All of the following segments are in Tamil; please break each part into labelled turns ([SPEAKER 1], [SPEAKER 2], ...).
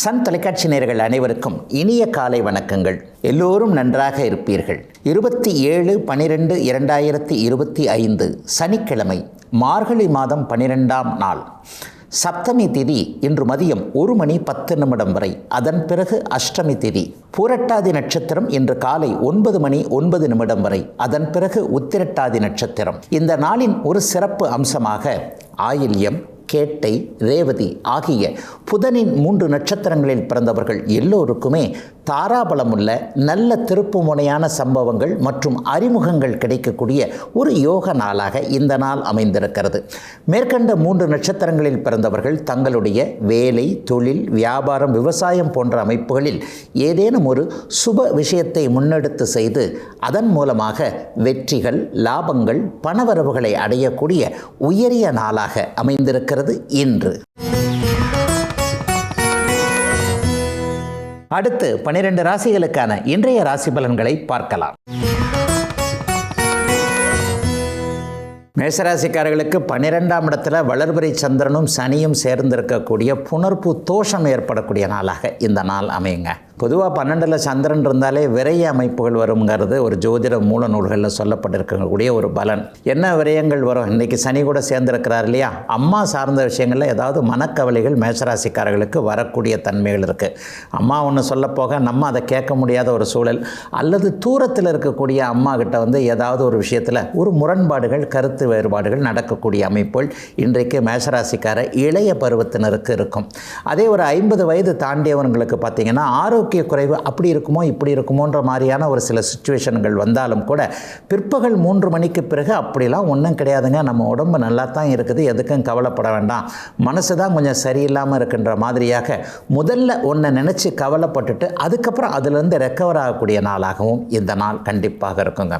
[SPEAKER 1] சன் தொலைக்காட்சி நேயர்கள் அனைவருக்கும் இனிய காலை வணக்கங்கள். எல்லோரும் நன்றாக இருப்பீர்கள். 27/12/2025 சனிக்கிழமை, மார்கழி மாதம் 12ஆம் நாள், சப்தமி திதி இன்று மதியம் 1:10 வரை. அதன் பிறகு அஷ்டமி திதி. பூரட்டாதி நட்சத்திரம் இன்று காலை 9:09 வரை. அதன் பிறகு உத்திரட்டாதி நட்சத்திரம். இந்த நாளின் ஒரு சிறப்பு அம்சமாக ஆயில்யம், கேட்டை, ரேவதி ஆகிய புதனின் 3 நட்சத்திரங்களில் பிறந்தவர்கள் எல்லோருக்குமே தாராபலமுள்ள நல்ல திருப்பு முனையான சம்பவங்கள் மற்றும் அறிமுகங்கள் கிடைக்கக்கூடிய ஒரு யோக நாளாக இந்த நாள் அமைந்திருக்கிறது. மேற்கண்ட 3 நட்சத்திரங்களில் பிறந்தவர்கள் தங்களுடைய வேலை, தொழில், வியாபாரம், விவசாயம் போன்ற அமைப்புகளில் ஏதேனும் ஒரு சுப விஷயத்தை முன்னெடுத்து செய்து அதன் மூலமாக வெற்றிகள், லாபங்கள், பணவரவுகளை அடையக்கூடிய உயரிய நாளாக அமைந்திருக்கிறது இன்று. அடுத்து 12 ராசிகளுக்கான இன்றைய ராசி பலன்களை பார்க்கலாம். மேஷராசிக்காரர்களுக்கு 12ஆம் இடத்துல வளர்பிறை சந்திரனும் சனியும் சேர்ந்திருக்கக்கூடிய புணர்ப்பு தோஷம் ஏற்படக்கூடிய நாளாக இந்த நாள் அமையுங்க. பொதுவாக 12ல் சந்திரன் இருந்தாலே விரய அமைப்புகள் வருங்கிறது ஒரு ஜோதிட மூல நூல்களில் சொல்லப்பட்டிருக்கக்கூடிய ஒரு பலன். என்ன விரயங்கள் வரும்? இன்றைக்கி சனி கூட சேர்ந்திருக்கிறார் இல்லையா? அம்மா சார்ந்த விஷயங்களில் ஏதாவது மனக்கவலைகள் மேஷராசிக்காரர்களுக்கு வரக்கூடிய தன்மைகள் இருக்குது. அம்மா ஒன்று சொல்லப்போக நம்ம அதை கேட்க முடியாத ஒரு சூழல், அல்லது தூரத்தில் இருக்கக்கூடிய அம்மா கிட்ட ஏதாவது ஒரு விஷயத்தில் ஒரு முரண்பாடுகள், கருத்து வேறுபாடுகள் நடக்கக்கூடிய அமைப்புகள் இன்றைக்கு மேஷராசிக்கார இளைய பருவத்தினருக்கு இருக்கும். அதே ஒரு 50 வயது தாண்டியவர்களுக்கு பார்த்திங்கன்னா ஆரோக்கிய குறைவு அப்படி இருக்குமோ இப்படி இருக்குமோன்ற மாதிரியான ஒரு சில சிச்சுவேஷன்கள் வந்தாலும் கூட பிற்பகல் 3 மணிக்கு பிறகு அப்படிலாம் ஒன்றும் கிடையாதுங்க, நம்ம உடம்பு நல்லா தான் இருக்குது, எதுக்கும் கவலைப்பட வேண்டாம், மனசு தான் கொஞ்சம் சரியில்லாமல் இருக்கின்ற மாதிரியாக முதல்ல ஒன்றை நினச்சி கவலைப்பட்டுட்டு அதுக்கப்புறம் அதிலிருந்து ரெக்கவர் ஆகக்கூடிய நாளாகவும் இந்த நாள் கண்டிப்பாக இருக்குங்க.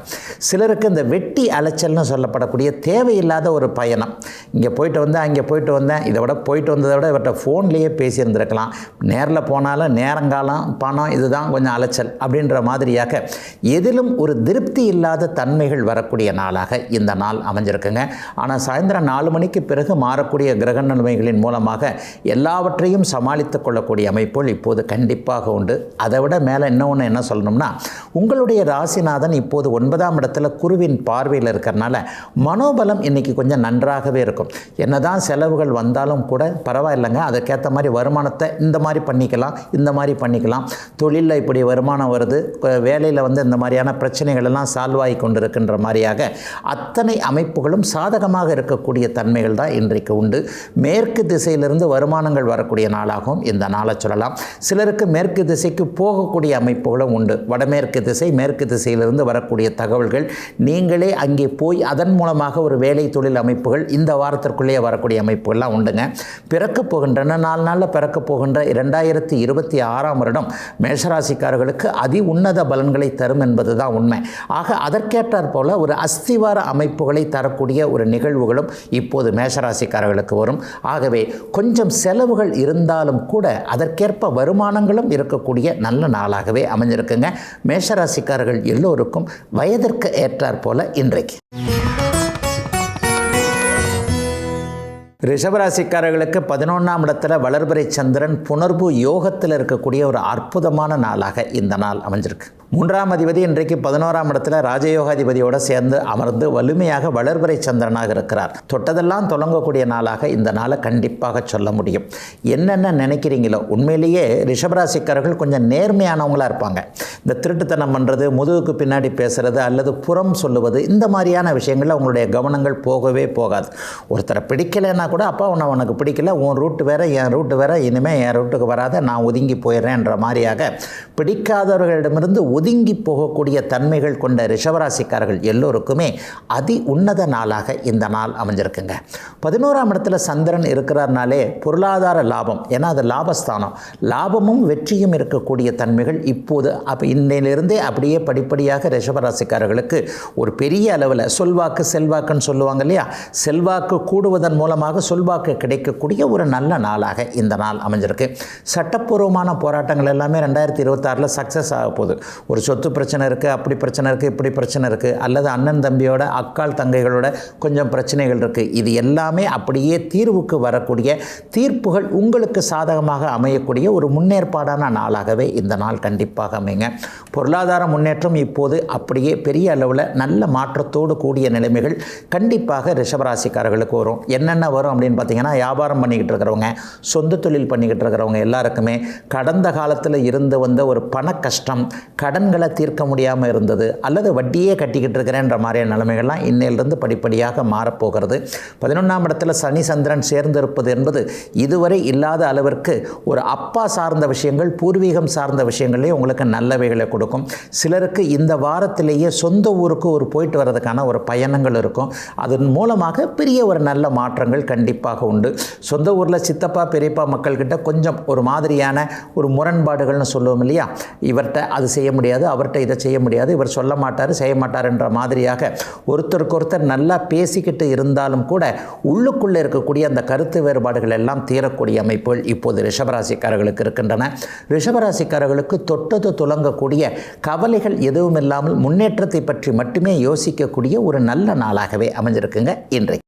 [SPEAKER 1] சிலருக்கு இந்த வெட்டி அலைச்சல்னு சொல்லப்படக்கூடிய தேவையில்லாத ஒரு பயணம், இங்கே போயிட்டு வந்தேன் அங்கே போயிட்டு வந்தேன், இதை விட போயிட்டு வந்ததை விட இவர்கிட்ட ஃபோன்லேயே பேசியிருந்திருக்கலாம், நேரில் போனாலும் நேரங்காலம் பணம் இதுதான் கொஞ்சம் அலைச்சல் அப்படின்ற மாதிரியாக எதிலும் ஒரு திருப்தி இல்லாத தன்மைகள் வரக்கூடிய நாளாக இந்த நாள் அமைஞ்சிருக்குங்க. ஆனால் சாயந்தரம் 4 மணிக்கு பிறகு மாறக்கூடிய கிரக நிலைமைகளின் மூலமாக எல்லாவற்றையும் சமாளித்து கொள்ளக்கூடிய அமைப்புகள் இப்போது கண்டிப்பாக உண்டு. அதை விட மேலே இன்னொன்று என்ன சொல்லணும்னா, உங்களுடைய ராசிநாதன் இப்போது 9ஆம் இடத்துல குருவின் பார்வையில் இருக்கிறனால மனோபலம் இன்றைக்கி கொஞ்சம் நன்றாகவே இருக்கும். என்னதான் செலவுகள் வந்தாலும் கூட பரவாயில்லைங்க, அதுக்கேற்ற மாதிரி வருமானத்தை இந்த மாதிரி பண்ணிக்கலாம், இந்த மாதிரி பண்ணிக்கலாம், தொழிலில் இப்படி வருமானம் வருது, வேலையில் இந்த மாதிரியான பிரச்சனைகள் எல்லாம் சால்வ் ஆகி கொண்டு இருக்கின்ற மாதிரியாக அத்தனை அமைப்புகளும் சாதகமாக இருக்கக்கூடிய தன்மைகள் தான் இன்றைக்கு உண்டு. மேற்கு திசையிலிருந்து வருமானங்கள் வரக்கூடிய நாளாகவும் இந்த நாளை சொல்லலாம். சிலருக்கு மேற்கு திசைக்கு போகக்கூடிய அமைப்புகளும் உண்டு. வடமேற்கு திசை, மேற்கு திசையிலிருந்து வரக்கூடிய தகவல்கள், நீங்களே அங்கே போய் அதன் மூலமாக ஒரு வேலை தொழில் அமைப்புகள் இந்த வாரத்திற்குள்ளேயே வரக்கூடிய அமைப்புகள்லாம் உண்டுங்க. பிறக்கப் போகின்றன 4 நாளில் பிறக்கப் போகின்ற 2026ஆம் வருடம் மேஷராசிக்காரர்களுக்கு அதி உன்னத பலன்களை தரும் என்பது தான் உண்மை. ஆக அதற்கேற்றாற் போல ஒரு அஸ்திவார அமைப்புகளை தரக்கூடிய ஒரு நிகழ்வுகளும் இப்போது மேஷராசிக்காரர்களுக்கு வரும். ஆகவே கொஞ்சம் செலவுகள் இருந்தாலும் கூட அதற்கேற்ப வருமானங்களும் இருக்கக்கூடிய நல்ல நாளாகவே அமைஞ்சிருக்குங்க. மேஷராசிக்காரர்கள் எல்லோருக்கும் வயதிற்கு ஏற்றாற் போல இன்றைக்கு. ரிஷபராசிக்காரர்களுக்கு 11ஆம் இடத்துல வளர்பிறை சந்திரன் புணர்வு யோகத்தில் இருக்கக்கூடிய ஒரு அற்புதமான நாளாக இந்த நாள் அமைஞ்சிருக்கு. 3ஆம் அதிபதி இன்றைக்கு 11ஆம் இடத்துல ராஜயோகாதிபதியோடு சேர்ந்து அமர்ந்து வலிமையாக வளர்பிறை சந்திரனாக இருக்கிறார். தொட்டதெல்லாம் தொடங்கக்கூடிய நாளாக இந்த நாளை கண்டிப்பாக சொல்ல முடியும். என்னென்ன நினைக்கிறீங்களோ, உண்மையிலேயே ரிஷபராசிக்காரர்கள் கொஞ்சம் நேர்மையானவங்களாக இருப்பாங்க. இந்த திருட்டுத்தனம் பண்ணுறது, முதுகுக்கு பின்னாடி பேசுகிறது அல்லது புறம் சொல்லுவது, இந்த மாதிரியான விஷயங்களில் அவங்களுடைய கவனங்கள் போகவே போகாது. ஒருத்தரை பிடிக்கலைன்னா கூட, அப்பா உனக்கு பிடிக்கல, உன் ரூட்டு வேறு என் ரூட்டு வேறு, இனிமேல் என் ரூட்டுக்கு வராத, நான் ஒதுங்கி போயிடுறேன்ற மாதிரியாக பிடிக்காதவர்களிடமிருந்து ஒதுங்கி போகக்கூடிய தன்மைகள் கொண்ட ரிஷபராசிக்காரர்கள் எல்லோருக்குமே அதி உன்னத நாளாக இந்த நாள் அமைஞ்சிருக்குங்க. 11ஆம் இடத்துல சந்திரன் இருக்கிறார்னாலே பொருளாதார லாபம், ஏன்னா அது லாபஸ்தானம், லாபமும் வெற்றியும் இருக்கக்கூடிய தன்மைகள் இப்போது இன்னையிலிருந்தே அப்படியே படிப்படியாக ரிஷபராசிக்காரர்களுக்கு ஒரு பெரிய அளவில் சொல்வாக்கு செல்வாக்குன்னு சொல்லுவாங்க இல்லையா, செல்வாக்கு கூடுவதன் மூலமாக மூலமாக சொல்வாக்கு கிடைக்கக்கூடிய ஒரு நல்ல நாளாக இந்த நாள் அமைஞ்சிருக்கு. சட்டப்பூர்வமான போராட்டங்கள் எல்லாமே 2026 சக்ஸஸ் ஆக போகுது. ஒரு சொத்து பிரச்சனை இருக்குது, அப்படி பிரச்சனை இருக்குது, இப்படி பிரச்சனை இருக்குது, அல்லது அண்ணன் தம்பியோட அக்கால் தங்கைகளோட கொஞ்சம் பிரச்சனைகள் இருக்குது. இது எல்லாமே அப்படியே தீர்வுக்கு வரக்கூடிய தீர்ப்புகள் உங்களுக்கு சாதகமாக அமையக்கூடிய ஒரு முன்னேற்பாடான நாளாகவே இந்த நாள் கண்டிப்பாக அமைங்க. பொருளாதார முன்னேற்றம் இப்போது அப்படியே பெரிய அளவில் நல்ல மாற்றத்தோடு கூடிய நிலைமைகள் கண்டிப்பாக ரிஷபராசிக்காரர்களுக்கு வரும். என்னென்ன வரும் அப்படின்னு பார்த்தீங்கன்னா, வியாபாரம் பண்ணிக்கிட்டு இருக்கிறவங்க, சொந்த தொழில் பண்ணிக்கிட்டு இருக்கிறவங்க எல்லாருக்குமே கடந்த காலத்தில் இருந்து வந்த ஒரு பண கஷ்டம், கடன்களை தீர்க்க முடியாமல் இருந்தது, அல்லது வட்டியே கட்டிக்கிட்டு இருக்கிறேன்ற மாதிரியான நிலைமைகள்லாம் இன்னையிலிருந்து படிப்படியாக மாறப்போகிறது. 11ஆம் இடத்துல சனி சந்திரன் சேர்ந்திருப்பது என்பது இதுவரை இல்லாத அளவிற்கு ஒரு அப்பா சார்ந்த விஷயங்கள், பூர்வீகம் சார்ந்த விஷயங்களே உங்களுக்கு நல்லவைகளை கொடுக்கும். சிலருக்கு இந்த வாரத்திலேயே சொந்த ஊருக்கு ஒரு போயிட்டு வர்றதுக்கான ஒரு பயணங்கள் இருக்கும். அதன் மூலமாக பெரிய ஒரு நல்ல மாற்றங்கள் கண்டிப்பாக உண்டு. சொந்த ஊரில் சித்தப்பா பெரியப்பா மக்கள்கிட்ட கொஞ்சம் ஒரு மாதிரியான ஒரு முரண்பாடுகள்னு சொல்லுவோம் இல்லையா, இவர்கிட்ட அது செய்ய முடியாது, அவர்கிட்ட இதை செய்ய முடியாது, இவர் சொல்ல மாட்டார் செய்ய மாட்டார் என்ற மாதிரியாக ஒருத்தருக்கு ஒருத்தர் நல்லா பேசிக்கிட்டு இருந்தாலும் கூட உள்ளுக்குள்ளே இருக்கக்கூடிய அந்த கருத்து வேறுபாடுகள் எல்லாம் தீரக்கூடிய அமைப்புகள் இப்போது ரிஷபராசிக்காரர்களுக்கு இருக்கின்றன. ரிஷபராசிக்காரர்களுக்கு தொட்டது துலங்கக்கூடிய கவலைகள் எதுவும் இல்லாமல் முன்னேற்றத்தை பற்றி மட்டுமே யோசிக்கக்கூடிய ஒரு நல்ல நாளாகவே அமைஞ்சிருக்குங்க இன்றைக்கு.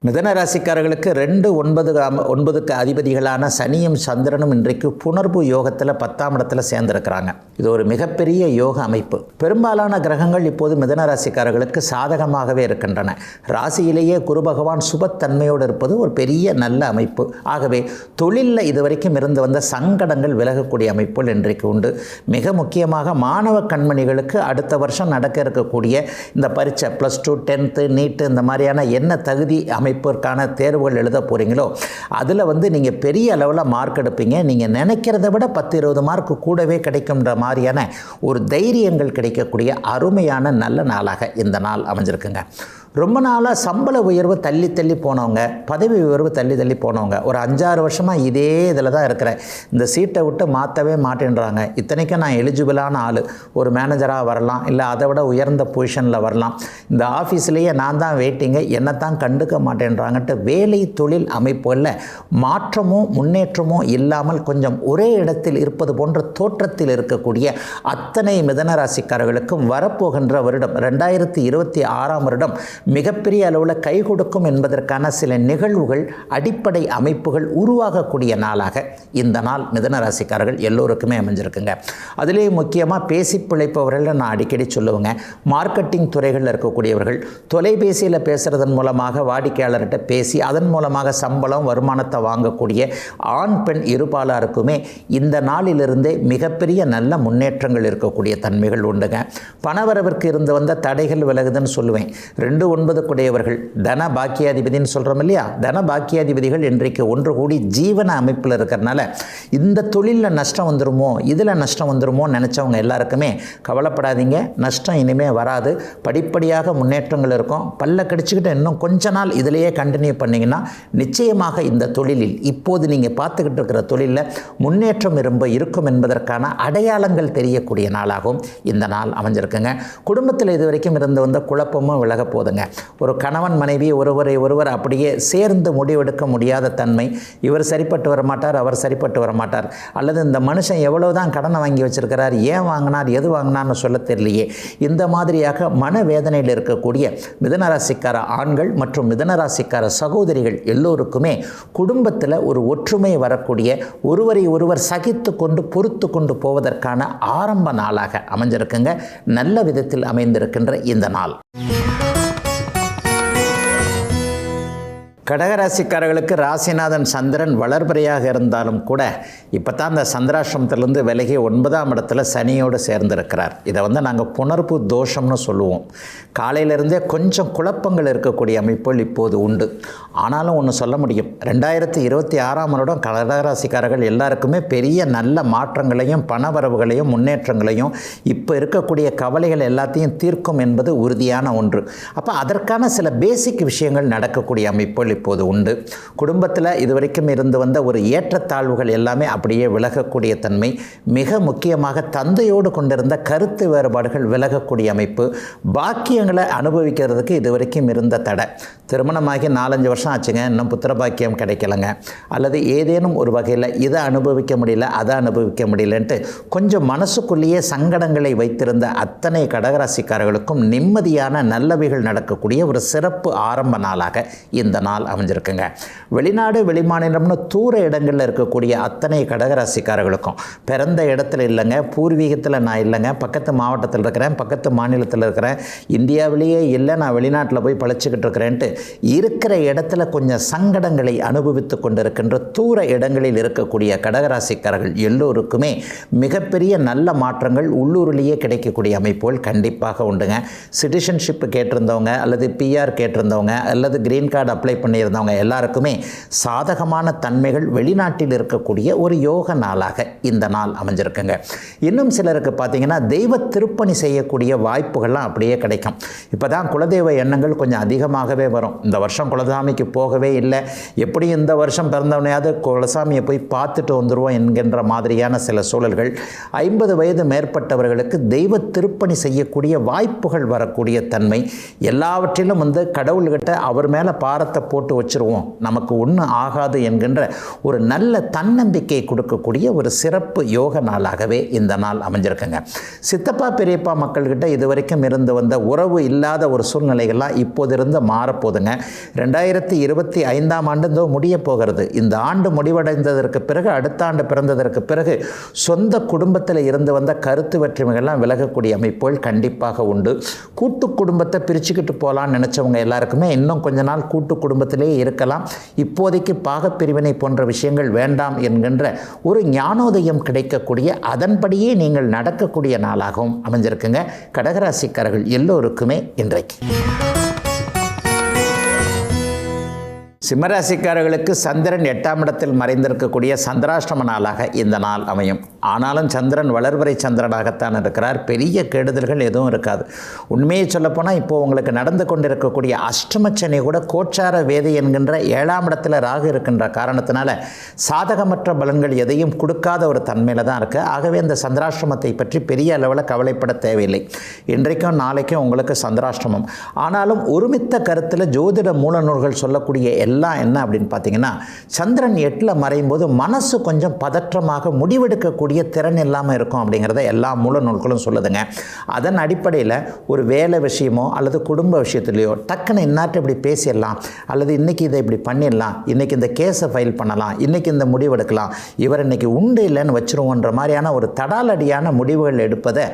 [SPEAKER 1] மிதன ராசிக்காரர்களுக்கு 2-9க்கு அதிபதிகளான சனியும் சந்திரனும் இன்றைக்கு புணர்வு யோகத்தில் 10ஆம் இடத்துல சேர்ந்திருக்கிறாங்க. இது ஒரு மிகப்பெரிய யோக அமைப்பு. பெரும்பாலான கிரகங்கள் இப்போது மிதன ராசிக்காரர்களுக்கு சாதகமாகவே இருக்கின்றன. ராசியிலேயே குரு பகவான் சுபத்தன்மையோடு இருப்பது ஒரு பெரிய நல்ல அமைப்பு. ஆகவே தொழிலில் இதுவரைக்கும் இருந்து வந்த சங்கடங்கள் விலகக்கூடிய அமைப்புகள் இன்றைக்கு உண்டு. மிக முக்கியமாக மாணவ கண்மணிகளுக்கு அடுத்த வருஷம் நடக்க இருக்கக்கூடிய இந்த பரீட்சை +2 10th நீட்டு இந்த மாதிரியான என்ன தகுதி அமைப்பிற்கான தேர்வுகள் எழுத போகிறீங்களோ அதில் நீங்கள் பெரிய அளவில் மார்க் எடுப்பீங்க. நீங்கள் நினைக்கிறத விட 10-20 மார்க் கூடவே கிடைக்கும்ன்ற மாதிரியான ஒரு தைரியங்கள் கிடைக்கக்கூடிய அருமையான நல்ல நாளாக இந்த நாள் அமைஞ்சிருக்குங்க. ரொம்ப நாளாக சம்பள உயர்வு தள்ளி தள்ளி போனவங்க, பதவி உயர்வு தள்ளி தள்ளி போனவங்க, ஒரு 5-6 வருஷமாக இதே இதில் தான் இருக்கிறேன், இந்த சீட்டை விட்டு மாற்றவே மாட்டேன்றாங்க. இத்தனைக்கும் நான் எலிஜிபிளான ஆள், ஒரு மேனேஜராக வரலாம், இல்லை அதை விட உயர்ந்த பொசிஷனில் வரலாம், இந்த ஆஃபீஸ்லேயே நான் தான் வெயிட்டிங்க, என்னத்தான் கண்டுக்க மாட்டேன்றாங்கன்ட்டு வேலை தொழில் அமைப்புகளில் மாற்றமோ முன்னேற்றமோ இல்லாமல் கொஞ்சம் ஒரே இடத்தில் இருப்பது போன்ற தோற்றத்தில் இருக்கக்கூடிய அத்தனை மிதனராசிக்காரர்களுக்கும் வரப்போகின்ற வருடம் 2026ஆம் வருடம் மிகப்பெரிய அளவில் கை கொடுக்கும் என்பதற்கான சில நிகழ்வுகள், அடிப்படை அமைப்புகள் உருவாகக்கூடிய நாளாக இந்த நாள் மிதன ராசிக்காரர்கள் எல்லோருக்குமே அமைஞ்சிருக்குங்க. அதிலே முக்கியமாக பேசி பிழைப்பவர்கள் நான் அடிக்கடி சொல்லுவேங்க. மார்க்கெட்டிங் துறைகளில் இருக்கக்கூடியவர்கள் தொலைபேசியில் பேசுகிறதன் மூலமாக வாடிக்கையாளர்கிட்ட பேசி அதன் மூலமாக சம்பளம் வருமானத்தை வாங்கக்கூடிய ஆண் பெண் இருபாலாருக்குமே இந்த நாளிலிருந்தே மிகப்பெரிய நல்ல முன்னேற்றங்கள் இருக்கக்கூடிய தன்மைகள் உண்டுங்க. பணவரவிற்கு இருந்து வந்த தடைகள் விலகுதுன்னு சொல்லுவேன். 2-9 தன பாக்கியாதிபதினு சொல்கிறோம் இல்லையா, தன பாக்கியாதிபதிகள் இன்றைக்கு ஒன்று கூடி ஜீவன அமைப்பில் இருக்கிறனால இந்த தொழிலில் நஷ்டம் வந்துருமோ, இதில் நஷ்டம் வந்துருமோ நினச்சவங்க எல்லாருக்குமே கவலைப்படாதீங்க. நஷ்டம் இனிமேல் வராது. படிப்படியாக முன்னேற்றங்கள் இருக்கும். பல்ல கடிச்சிக்கிட்டு இன்னும் கொஞ்ச நாள் இதிலேயே கண்டினியூ பண்ணிங்கன்னா நிச்சயமாக இந்த தொழிலில் இப்போது நீங்கள் பார்த்துக்கிட்டு இருக்கிற தொழிலில் முன்னேற்றம் இருக்கும் என்பதற்கான அடையாளங்கள் தெரியக்கூடிய நாளாகவும் இந்த நாள் அமைஞ்சிருக்குங்க. குடும்பத்தில் இதுவரைக்கும் இருந்து வந்த குழப்பமும் விலக போதுங்க. ஒரு கணவன் மனைவி ஒருவர் அப்படியே சேர்ந்து முடிவெடுக்க முடியாத தன்மை, இவர் சரிப்பட்டு வரமாட்டார், அவர் சரிப்பட்டு வரமாட்டார், அல்லது இந்த மனுஷன் எவ்வளவுதான் கடனை வாங்கி வச்சிருக்கிறார், ஏன் வாங்கினார், எது வாங்கினார்னு சொல்ல தெரியலையே, இந்த மாதிரியாக மனவேதனையில் இருக்கக்கூடிய மிதனராசிக்கார ஆண்கள் மற்றும் மிதனராசிக்கார சகோதரிகள் எல்லோருக்குமே குடும்பத்தில் ஒரு ஒற்றுமை வரக்கூடிய, ஒருவரை ஒருவர் சகித்து கொண்டு பொறுத்து கொண்டு போவதற்கான ஆரம்ப நாளாக அமைஞ்சிருக்குங்க. நல்ல விதத்தில் அமைந்திருக்கின்ற இந்த நாள். கடகராசிக்காரர்களுக்கு ராசிநாதன் சந்திரன் வளர்பிறையாக இருந்தாலும் கூட இப்போ தான் அந்த சந்திராசிரமத்திலிருந்து விலகி 9ஆம் இடத்துல சனியோடு சேர்ந்திருக்கிறார். இதை நாங்கள் புணர்வு தோஷம்னு சொல்லுவோம். காலையிலிருந்தே கொஞ்சம் குழப்பங்கள் இருக்கக்கூடிய அமைப்புகள் இப்போது உண்டு. ஆனாலும் ஒன்று சொல்ல முடியும், 2026ஆம் வருடம் கடகராசிக்காரர்கள் எல்லாருக்குமே பெரிய நல்ல மாற்றங்களையும் பணவரவுகளையும் முன்னேற்றங்களையும் இப்போ இருக்கக்கூடிய கவலைகள் எல்லாத்தையும் தீர்க்கும் என்பது உறுதியான ஒன்று. அப்போ அதற்கான சில பேசிக் விஷயங்கள் நடக்கக்கூடிய அமைப்புகள் இப்போது உண்டு. குடும்பத்தில் இதுவரைக்கும் இருந்து வந்த ஒரு ஏற்றத்தாழ்வுகள் எல்லாமே அப்படியே விலகக்கூடிய தன்மை, மிக முக்கியமாக தந்தையோடு கொண்டிருந்த கருத்து வேறுபாடுகள் விலகக்கூடிய அமைப்பு, பாக்கியங்களை அனுபவிக்கிறதுக்கு இதுவரைக்கும் இருந்த தடை, திருமணமாகி 4-5 வருஷம் ஆச்சுங்க, இன்னும் புத்திர பாக்கியம் கிடைக்கலங்க, அல்லது ஏதேனும் ஒரு வகையில் இதை அனுபவிக்க முடியல அதை அனுபவிக்க முடியலன்ட்டு கொஞ்சம் மனசுக்குள்ளேயே சங்கடங்களை வைத்திருந்த அத்தனை கடகராசிக்காரர்களுக்கும் நிம்மதியான நல்லவைகள் நடக்கக்கூடிய ஒரு சிறப்பு ஆரம்ப நாளாக இந்த நாள் அமைஞ்சிருக்குங்க. வெளிநாடு வெளிமாநிலம்னு தூர இடங்களில் இருக்கக்கூடிய அத்தனை கடகராசிக்காரர்களுக்கும் பிறந்த இடத்துல இல்லைங்க, பூர்வீகத்தில் நான் இல்லைங்க, பக்கத்து மாவட்டத்தில் இருக்கிறேன், பக்கத்து மாநிலத்தில் இருக்கிறேன், இந்தியாவிலேயே இல்லை, நான் வெளிநாட்டில் போய் பழச்சிக்கிட்டு இருக்கிறேன்ட்டு இருக்கிற இடத்துல கொஞ்சம் சங்கடங்களை அனுபவித்து கொண்டிருக்கின்ற தூர இடங்களில் இருக்கக்கூடிய கடகராசிக்காரர்கள் எல்லோருக்குமே மிகப்பெரிய நல்ல மாற்றங்கள் உள்ளூரிலேயே கிடைக்கக்கூடிய அமைப்புகள் கண்டிப்பாக உண்டுங்க. சிட்டிசன்ஷிப் கேட்டிருந்தவங்க அல்லது பிஆர் கேட்டிருந்தவங்க அல்லது கிரீன் கார்டு அப்ளை பண்ணியிருந்தவங்க எல்லாருக்குமே சாதகமான தன்மைகள் வெளிநாட்டில் இருக்கக்கூடிய ஒரு யோக நாளாக இந்த நாள் அமைஞ்சிருக்குங்க. இன்னும் சிலருக்கு பார்த்தீங்கன்னா தெய்வ திருப்பணி செய்யக்கூடிய வாய்ப்புகள்லாம் அப்படியே கிடைக்கும். இப்போ தான் குலதெய்வ எண்ணங்கள் கொஞ்சம் அதிகமாகவே வரும். இந்த வருஷம் குலசாமிக்கு போகவே இல்லை, எப்படி இந்த வருஷம் பிறந்தவனையாவது குலசாமியை போய் பார்த்துட்டு வந்துடுவோம் என்கின்ற மாதிரியான சில சூழல்கள், 50 வயது மேற்பட்டவர்களுக்கு தெய்வ திருப்பணி செய்யக்கூடிய வாய்ப்புகள் வரக்கூடிய தன்மை, எல்லாவற்றிலும் கடவுள்கிட்ட அவர் மேலே பாரத்தை போட்டு வச்சுருவோம், நமக்கு ஒன்றும் ஆகாது என்கின்ற ஒரு நல்ல தன்னம்பிக்கை கொடுக்கக்கூடிய ஒரு சிறப்பு யோக நாளாகவே இந்த நாள் அமைஞ்சிருக்குங்க. சித்தப்பா பெரியப்பா மக்கள்கிட்ட இதுவரைக்கும் இருந்து வந்த உறவு இல்லாத ஒரு சூழ்நிலைகள்லாம் இப்போதிருந்து மாறப்போதுங்க. 2025ஆம் ஆண்டு முடிய போகிறது. இந்த ஆண்டு முடிவடைந்ததற்கு பிறகு அடுத்த ஆண்டு பிறந்ததற்கு பிறகு சொந்த குடும்பத்தில் இருந்து வந்த கருத்து வேற்றுமைகள்லாம் விலகக்கூடிய அமைப்புகள் கண்டிப்பாக உண்டு. கூட்டு குடும்பத்தை பிரிச்சுக்கிட்டு போகலான்னு நினச்சவங்க எல்லாருக்குமே இன்னும் கொஞ்ச நாள் கூட்டு குடும்பத்திலேயே இருக்கலாம், இப்போதைக்கு பாகப்பிரிவினை போன்ற விஷயங்கள் வேண்டாம் என்கின்ற ஒரு ஞானோதயம் கிடைக்கக்கூடிய, அதன்படியே நீங்கள் நடக்கக்கூடிய நாளாகவும் அமைஞ்சிருக்குங்க கடகராசிக்காரர்கள் எல்லோருக்குமே இன்றைக்கு. சிம்மராசிக்காரர்களுக்கு சந்திரன் 8ஆம் இடத்தில் மறைந்திருக்கக்கூடிய சந்திராஷ்டம நாளாக இந்த நாள் அமையும். ஆனாலும் சந்திரன் வளர்வரை சந்திரனாகத்தான் இருக்கிறார், பெரிய கெடுதல்கள் எதுவும் இருக்காது. உண்மையை சொல்லப்போனால் இப்போது உங்களுக்கு நடந்து கொண்டிருக்கக்கூடிய அஷ்டமச்சனி கூட கோச்சார வேதை என்கின்ற 7ஆம் இடத்துல ராகு இருக்கின்ற காரணத்தினால சாதகமற்ற பலன்கள் எதையும் கொடுக்காத ஒரு தன்மையில் தான் இருக்குது. ஆகவே இந்த சந்திராஷ்டமத்தை பற்றி பெரிய அளவில் கவலைப்பட தேவையில்லை. இன்றைக்கும் நாளைக்கும் உங்களுக்கு சந்திராஷ்டமம். ஆனாலும் ஒருமித்த கருத்தில் ஜோதிட மூல நூல்கள் சொல்லக்கூடிய எல்லாம் என்ன அப்படின்னு பார்த்தீங்கன்னா, சந்திரன் 8ல் மறையும் போது மனசு கொஞ்சம் பதற்றமாக முடிவெடுக்கக்கூடிய திறன் இல்லாமல் இருக்கும் அப்படிங்கிறத எல்லா மூல நூல்களும் சொல்லுதுங்க. அதன் அடிப்படையில் ஒரு வேலை விஷயமோ அல்லது குடும்ப விஷயத்துலையோ டக்குன்னு இன்னாட்டு இப்படி பேசிடலாம், அல்லது இன்றைக்கி இதை இப்படி பண்ணிடலாம், இன்றைக்கி இந்த கேஸை ஃபைல் பண்ணலாம், இன்றைக்கி இந்த முடிவெடுக்கலாம், இவர் இன்றைக்கி உண்டு இல்லைன்னு வச்சுருவோன்ற மாதிரியான ஒரு தடாலடியான முடிவுகள் எடுப்பதை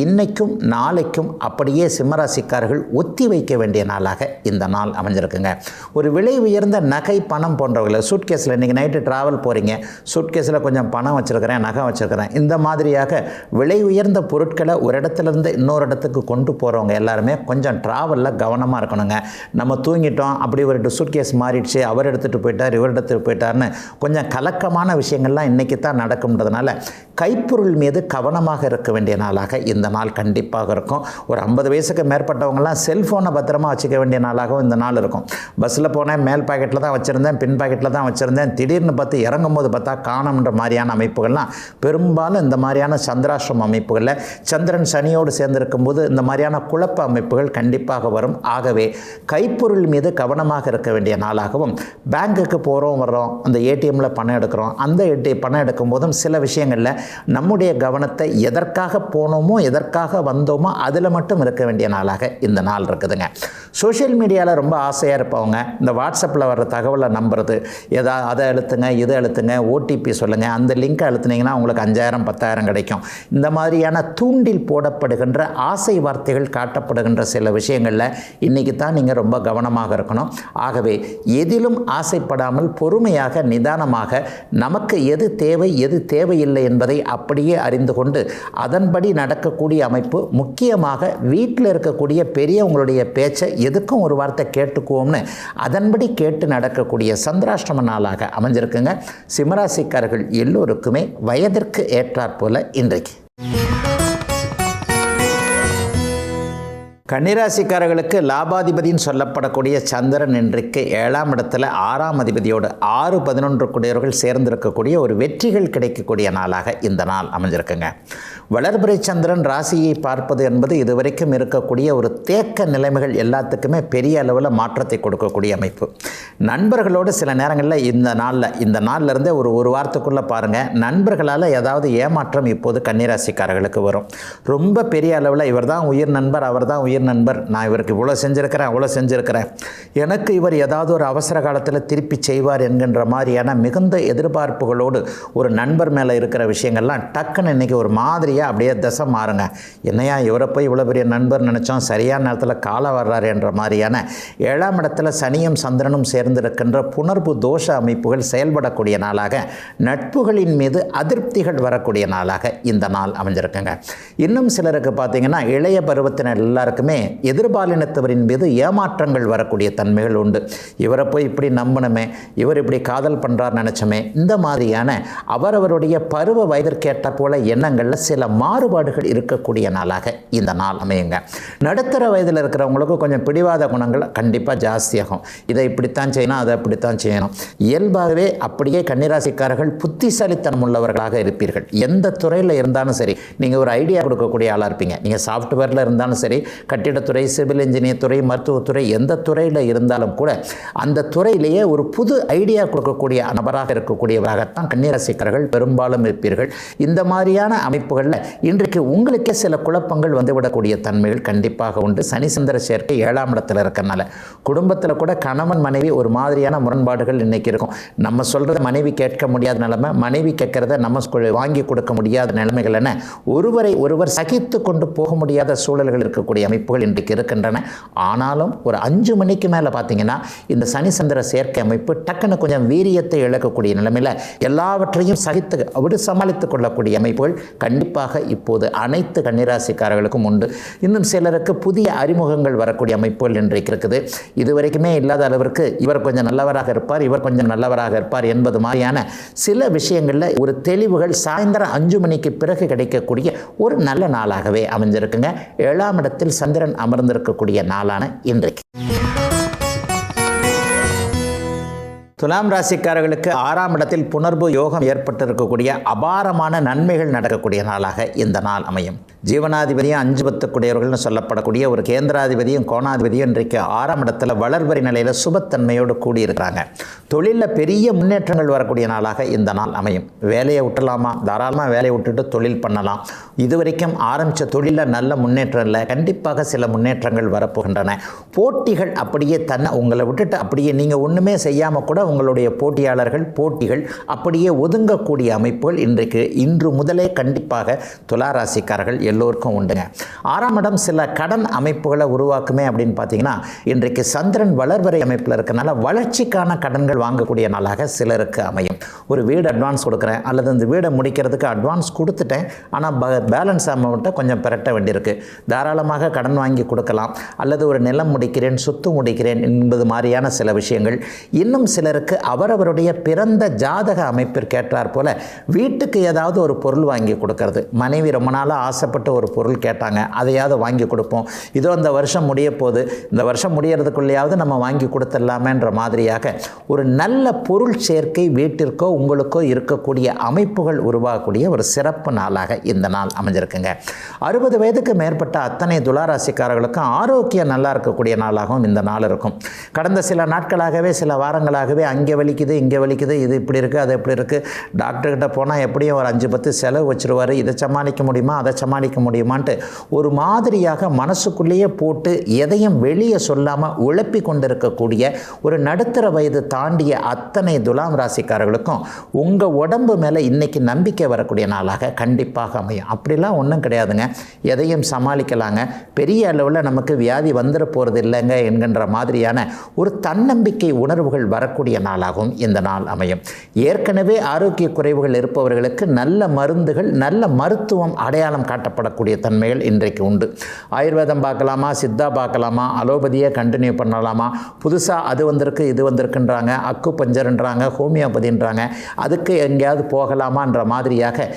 [SPEAKER 1] இன்றைக்கும் நாளைக்கும் அப்படியே சிம்மராசிக்காரர்கள் ஒத்தி வைக்க வேண்டிய நாளாக இந்த நாள் அமைஞ்சிருக்குங்க. ஒரு விலை உயர்ந்த நகை பணம் போன்றவர்கள் சூட்கேஸில் இன்றைக்கி நைட்டு ட்ராவல் போகிறீங்க, சூட்கேஸில் கொஞ்சம் பணம் வச்சுருக்கிறேன், நகை வச்சுருக்கிறேன், இந்த மாதிரியாக விலை உயர்ந்த பொருட்களை ஒரு இடத்துலேருந்து இன்னொரு இடத்துக்கு கொண்டு போகிறவங்க எல்லாருமே கொஞ்சம் ட்ராவலில் கவனமாக இருக்கணுங்க. நம்ம தூங்கிட்டோம், அப்படி ஒரு சூட்கேஸ் மாறிடுச்சு, அவர் எடுத்துகிட்டு போயிட்டார், இவர் எடுத்துகிட்டு போயிட்டார்னு கொஞ்சம் கலக்கமான விஷயங்கள்லாம் இன்றைக்கி தான் நடக்கும்ன்றதுனால கைப்பொருள் மீது கவனமாக இருக்க வேண்டிய நாளாக இந்த நாள் கண்டிப்பாக இருக்கும். ஒரு 50 வயசுக்கு மேற்பட்டவங்கலாம் செல்ஃபோனை பத்திரமா வச்சுக்க வேண்டிய நாளாகவும் இந்த நாள் இருக்கும். பஸ்ஸில் போனேன், மேல் பாக்கெட்டில் தான் வச்சுருந்தேன், பின் பாக்கெட்டில் தான் வச்சுருந்தேன், திடீர்னு பார்த்து இறங்கும் போது பார்த்தா காணும்ன்ற மாதிரியான அமைப்புகள்லாம் பெரும்பாலும் இந்த மாதிரியான சந்திராஷ்டிரம அமைப்புகளில் சந்திரன் சனியோடு சேர்ந்திருக்கும் போது இந்த மாதிரியான குழப்ப அமைப்புகள் கண்டிப்பாக வரும். ஆகவே கைப்பொருள் மீது கவனமாக இருக்க வேண்டிய நாளாகவும், பேங்க்குக்கு போகிறோம் வர்றோம், அந்த ஏடிஎம்மில் பணம் எடுக்கிறோம், அந்த பணம் எடுக்கும் போதும் சில விஷயங்களில் நம்முடைய கவனத்தை எதற்காக போனோமோ எதற்காக வந்தோமோ அதில் மட்டும் இருக்க வேண்டிய நாளாக இந்த நாள் இருக்குதுங்க. சோஷியல் மீடியாவில் ரொம்ப ஆசையாக இருப்பவங்க இந்த வாட்ஸ்அப்பில் வர்ற தகவலை நம்புறது, அதை அழுத்துங்க இதை அழுத்துங்க ஓடிபி சொல்லுங்கள், அந்த லிங்கை அழுத்துனீங்கன்னா உங்களுக்கு 5000 10,000 கிடைக்கும். இந்த மாதிரியான தூண்டில் போடப்படுகின்ற ஆசை வார்த்தைகள் காட்டப்படுகின்ற சில விஷயங்களில் இன்றைக்கி தான் நீங்கள் ரொம்ப கவனமாக இருக்கணும். ஆகவே எதிலும் ஆசைப்படாமல் பொறுமையாக நிதானமாக நமக்கு எது தேவை எது தேவையில்லை என்பதை அப்படியே அறிந்து கொண்டு அதன்படி நடக்கக்கூடிய அமைப்பு. முக்கியமாக வீட்டில் இருக்கக்கூடிய பெரியவங்களுடைய பேச்சை எதுக்கும் ஒரு வார்த்தை கேட்டுக்குவோம்னு அதன்படி கேட்டு நடக்கக்கூடிய சந்திராஷ்டம நாளாக அமைஞ்சிருக்குங்க. சிம்மராசிக்காரர்கள் எல்லோருக்குமே வயதிற்கு ஏற்றாற்போல இன்றைக்கு. கன்னிராசிக்காரர்களுக்கு லாபாதிபதின்னு சொல்லப்படக்கூடிய சந்திரன் இன்றைக்கு 7ஆம் இடத்துல 6ஆம் அதிபதியோடு 6-11 கூடியவர்கள் சேர்ந்திருக்கக்கூடிய ஒரு வெற்றிகள் கிடைக்கக்கூடிய நாளாக இந்த நாள் அமைஞ்சிருக்குங்க. வளர்பிறை சந்திரன் ராசியை பார்ப்பது என்பது இதுவரைக்கும் இருக்கக்கூடிய ஒரு தேக்க நிலைமைகள் எல்லாத்துக்குமே பெரிய அளவில் மாற்றத்தை கொடுக்கக்கூடிய அமைப்பு. நண்பர்களோடு சில நேரங்களில் இந்த நாளில் இருந்தே ஒரு வாரத்துக்குள்ளே பாருங்கள், நண்பர்களால் ஏதாவது ஏமாற்றம் இப்போது கன்னிராசிக்காரர்களுக்கு வரும். ரொம்ப பெரிய அளவில் இவர் தான் உயிர் நண்பர், அவர் தான் உயிர் நண்பர், நான் இவருக்கு இவ்வளோ செஞ்சுருக்கிறேன், எனக்கு இவர் ஏதாவது ஒரு அவசர காலத்தில் திருப்பி செய்வார் என்கின்ற மாதிரியான மிகுந்த எதிர்பார்ப்புகளோடு ஒரு நண்பர் மேலே இருக்கிற விஷயங்கள்லாம் டக்குன்னு இன்றைக்கி ஒரு மாதிரியாக அப்படியே தசை மாறுங்க. என்னையா இவரை போய் இவ்வளோ பெரிய நண்பர் நினச்சோம், சரியான நேரத்தில் காலம் வர்றாரு என்ற மாதிரியான 7ஆம் இடத்துல சனியும் சந்திரனும் சேர்ந்திருக்கின்ற புணர்வு தோஷ அமைப்புகள் செயல்படக்கூடிய நாளாக, நட்புகளின் மீது அதிருப்திகள் வரக்கூடிய நாளாக இந்த நாள் அமைஞ்சிருக்குங்க. இன்னும் சிலருக்கு பார்த்தீங்கன்னா இளைய பருவத்தினர் எல்லாருக்குமே எதிர்பாலினத்தவரின் மீது ஏமாற்றங்கள் வரக்கூடிய தன்மைகள் உண்டு. இவரை போய் இப்படி நம்பணுமே, இவர் இப்படி காதல் பண்ணுறார் நினச்சோமே, இந்த மாதிரியான அவரவருடைய பருவ வயதிற்கேற்ற போல எண்ணங்களில் சில மாறுபாடுகள் இருக்கக்கூடிய நாளாக இந்த நாள் அமையுங்க. நடுத்தர வயதில் இருக்கிறவங்களுக்கு கொஞ்சம் பிடிவாத குணங்கள் கண்டிப்பாக ஜாஸ்தியாகும். இதை இப்படித்தான் செய்யணும், அதை இப்படித்தான் செய்யணும். இயல்பாகவே அப்படியே கன்னிராசிக்காரர்கள் புத்திசாலித்தனம் உள்ளவர்களாக இருப்பீர்கள். எந்த துறையில் இருந்தாலும் சரி, நீங்கள் ஒரு ஐடியா கொடுக்கக்கூடிய ஆளாக இருப்பீங்க. நீங்கள் சாஃப்ட்வேரில் இருந்தாலும் சரி, கட்டிடத்துறை, சிவில் இன்ஜினியர் துறை, மருத்துவத்துறை, எந்த துறையில் இருந்தாலும் கூட அந்த துறையிலேயே ஒரு புது ஐடியா கொடுக்கக்கூடிய நபராக இருக்கக்கூடியவராகத்தான் கன்னிராசிக்காரர்கள் பெரும்பாலும் இருப்பீர்கள். இந்த மாதிரியான அமைப்புகளில் இன்றைக்கு உங்களுக்கே சில குழப்பங்கள் வந்துவிடக்கூடிய தன்மைகள் கண்டிப்பாக உண்டு. சனி சந்திர சேர்க்கை 7ஆம் இடத்துல இருக்கிறனால குடும்பத்தில் கூட கணவன் மனைவி ஒரு மாதிரியான முரண்பாடுகள் இன்றைக்கி இருக்கும். நம்ம சொல்கிறத மனைவி கேட்க முடியாத நிலைமை, மனைவி கேட்குறத நம்ம வாங்கி கொடுக்க முடியாத நிலைமைகள் என ஒருவர் சகித்து கொண்டு போக முடியாத சூழல்கள் இருக்கக்கூடிய அமைப்புகள் இன்றைக்கு இருக்கின்றன. ஆனாலும் ஒரு 5 மணிக்கு மேலே பார்த்தீங்கன்னா இந்த சனி சந்திர சேர்க்கை அமைப்பு டக்குன்னு கொஞ்சம் வீரியத்தை இழக்கக்கூடிய நிலைமையில் எல்லாவற்றையும் சமாளித்துக் கொள்ளக்கூடிய அமைப்புகள் கண்டிப்பாக இப்போது அனைத்து கன்னிராசிக்காரர்களுக்கும் உண்டு. இன்னும் சிலருக்கு புதிய அறிமுகங்கள் வரக்கூடிய அமைப்புகள் இன்றைக்கு இருக்குது. இதுவரைக்குமே இல்லாத அளவிற்கு இவர் கொஞ்சம் நல்லவராக இருப்பார், இவர் கொஞ்சம் நல்லவராக இருப்பார் என்பது மாதிரியான சில விஷயங்களில் ஒரு தெளிவுகள் சாயந்தரம் 5 மணிக்கு பிறகு கிடைக்கக்கூடிய ஒரு நல்ல நாளாகவே அமைஞ்சிருக்குங்க. 7ஆம் இடத்தில் சந்திரன் அமர்ந்திருக்கக்கூடிய நாளான இன்றைக்கு. துலாம் ராசிக்காரர்களுக்கு 6ஆம் இடத்தில் புணர்வு யோகம் ஏற்பட்டிருக்கக்கூடிய அபாரமான நன்மைகள் நடக்கக்கூடிய நாளாக இந்த நாள் அமையும். ஜீவனாதிபதியும் 5-10 கூடியவர்கள்னு சொல்லப்படக்கூடிய ஒரு கேந்திராதிபதியும் கோணாதிபதியும் இன்றைக்கு 6ஆம் இடத்துல வளர்வரி நிலையில் சுபத்தன்மையோடு கூடியிருக்கிறாங்க. தொழிலில் பெரிய முன்னேற்றங்கள் வரக்கூடிய நாளாக இந்த நாள் அமையும். வேலையை விட்டுலாமா, தாராளமாக வேலையை விட்டுட்டு தொழில் பண்ணலாம். இதுவரைக்கும் ஆரம்பித்த தொழிலில் நல்ல முன்னேற்றம் இல்லை, கண்டிப்பாக சில முன்னேற்றங்கள் வரப்போகின்றன. போட்டிகள் அப்படியே உங்களை விட்டுட்டு அப்படியே நீங்கள் ஒன்றுமே செய்யாமல் கூட உங்களுடைய போட்டிகள் அப்படியே ஒதுங்கக்கூடிய அமைப்புகள் இன்று முதலே கண்டிப்பாக துளாராசிக்காரர்கள் எல்லோருக்கும் உண்டுங்க. 6ஆம் இடம் சில கடன் அமைப்புகளை உருவாக்குமே அப்படின்னு பார்த்தீங்கன்னா, இன்றைக்கு சந்திரன் வளர்வரை அமைப்பில் இருக்கனால வளர்ச்சிக்கான கடன்கள் வாங்கக்கூடிய நாளாக சிலருக்கு அமையும். ஒரு வீடு அட்வான்ஸ் கொடுக்குறேன், அல்லது இந்த வீடை முடிக்கிறதுக்கு அட்வான்ஸ் கொடுத்துட்டேன், ஆனால் பேலன்ஸ் அமௌண்ட்டை கொஞ்சம் பெரட்ட வேண்டியிருக்கு, தாராளமாக கடன் வாங்கி கொடுக்கலாம். அல்லது ஒரு நிலம் முடிக்கிறேன், சொத்து முடிக்கிறேன் என்பது மாதிரியான சில விஷயங்கள். இன்னும் சிலருக்கு அவரவருடைய பிறந்த ஜாதக அமைப்பிற்கேற்றார் போல வீட்டுக்கு ஏதாவது ஒரு பொருள் வாங்கி கொடுக்கறது. மனைவி ரொம்ப நாளாக ஆசைப்பட்டு ஒரு பொருள் கேட்டாங்க, அதையாவது வாங்கி கொடுப்போம். இதோ இந்த வருஷம் முடிய போது, இந்த வருஷம் முடியறதுக்குள்ளேயாவது நம்ம வாங்கி கொடுத்துடலாமேன்ற மாதிரியாக ஒரு நல்ல பொருள் சேர்க்கை வீட்டிற்கோ உங்களுக்கோ இருக்கக்கூடிய அமைப்புகள் உருவாகக்கூடிய ஒரு சிறப்பு நாளாக இந்த நாள் அமைஞ்சிருக்குங்க. 60 வயதுக்கு மேற்பட்ட அத்தனை துளாராசிக்காரர்களுக்கும் ஆரோக்கியம் நல்லா இருக்கக்கூடிய நாளாகவும் இந்த நாள் இருக்கும். கடந்த சில நாட்களாகவே, சில வாரங்களாகவே அங்கே வலிக்குது, இங்கே வலிக்குது, இது இப்படி இருக்குது, அது இப்படி இருக்குது, டாக்டர்கிட்ட போனால் எப்படியும் ஒரு 5-10 செலவு வச்சுருவார், இதை சமாளிக்க முடியுமா, அதை சமாளிக்க முடியுமான்ட்டு ஒரு மாதிரியாக மனசுக்குள்ளேயே போட்டு எதையும் வெளியே சொல்லாமல் உழப்பி கொண்டிருக்கக்கூடிய ஒரு நடுத்தர வயது தாண்டிய அத்தனை துலாம் ராசிக்காரர்களுக்கும் உங்கள் உடம்பு மேலே இன்றைக்கி நம்பிக்கை வரக்கூடிய நாளாக கண்டிப்பாக அமையும். அப்படிலாம் ஒன்றும் கிடையாதுங்க, எதையும் சமாளிக்கலாங்க, பெரிய அளவில் நமக்கு வியாதி வந்துட போகிறது இல்லைங்க என்கின்ற மாதிரியான ஒரு தன்னம்பிக்கை உணர்வுகள் வரக்கூடிய நாளாகவும் இந்த நாள் அமையும். ஏற்கனவே ஆரோக்கிய குறைவுகள் இருப்பவர்களுக்கு நல்ல மருந்துகள், நல்ல மருத்துவம் அடையாளம் காட்டப்பட ஏற்படக்கூடிய தன்மைகள் இன்றைக்கு உண்டு. ஆயுர்வேதம் பார்க்கலாமா, சித்தா பார்க்கலாமா, அலோபதியை கண்டினியூ பண்ணலாமா, புதுசாக அது வந்திருக்கு இது வந்திருக்குன்றாங்க, அக்கு பஞ்சர்ன்றாங்க, ஹோமியோபதின்றாங்க, அதுக்கு எங்கேயாவது போகலாமான்ற மாதிரியாக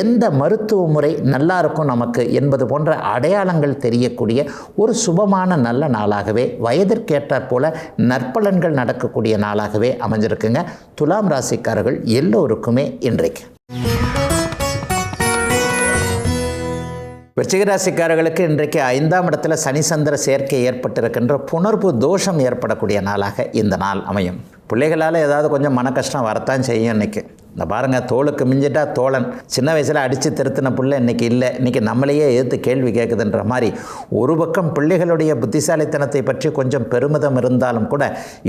[SPEAKER 1] எந்த மருத்துவ முறை நல்லா இருக்கும் நமக்கு என்பது போன்ற அடையாளங்கள் தெரியக்கூடிய ஒரு சுபமான நல்ல நாளாகவே, வயதிற்கேற்றாற் போல நற்பலன்கள் நடக்கக்கூடிய நாளாகவே அமைஞ்சிருக்குங்க. துலாம் ராசிக்காரர்கள் எல்லோருக்குமே இன்றைக்கு. விருச்சிக ராசிக்காரர்களுக்கு இன்றைக்கு 5ஆம் இடத்துல சனி சந்திர சேர்க்கை ஏற்பட்டிருக்கின்ற புணர்வு தோஷம் ஏற்படக்கூடிய நாளாக இந்த நாள் அமையும். பிள்ளைகளால் ஏதாவது கொஞ்சம் மன கஷ்டம் வரத்தான் செய்யும். இன்றைக்கி இந்த பாருங்கள், தோளுக்கு மிஞ்சிட்டா தோழன், சின்ன வயசில் அடித்து திருத்தின பிள்ளை இன்றைக்கி இல்லை, இன்றைக்கி நம்மளையே எதிர்த்து கேள்வி கேட்குதுன்ற மாதிரி ஒரு பக்கம் பிள்ளைகளுடைய புத்திசாலித்தனத்தை பற்றி கொஞ்சம் பெருமிதம் இருந்தாலும் கூட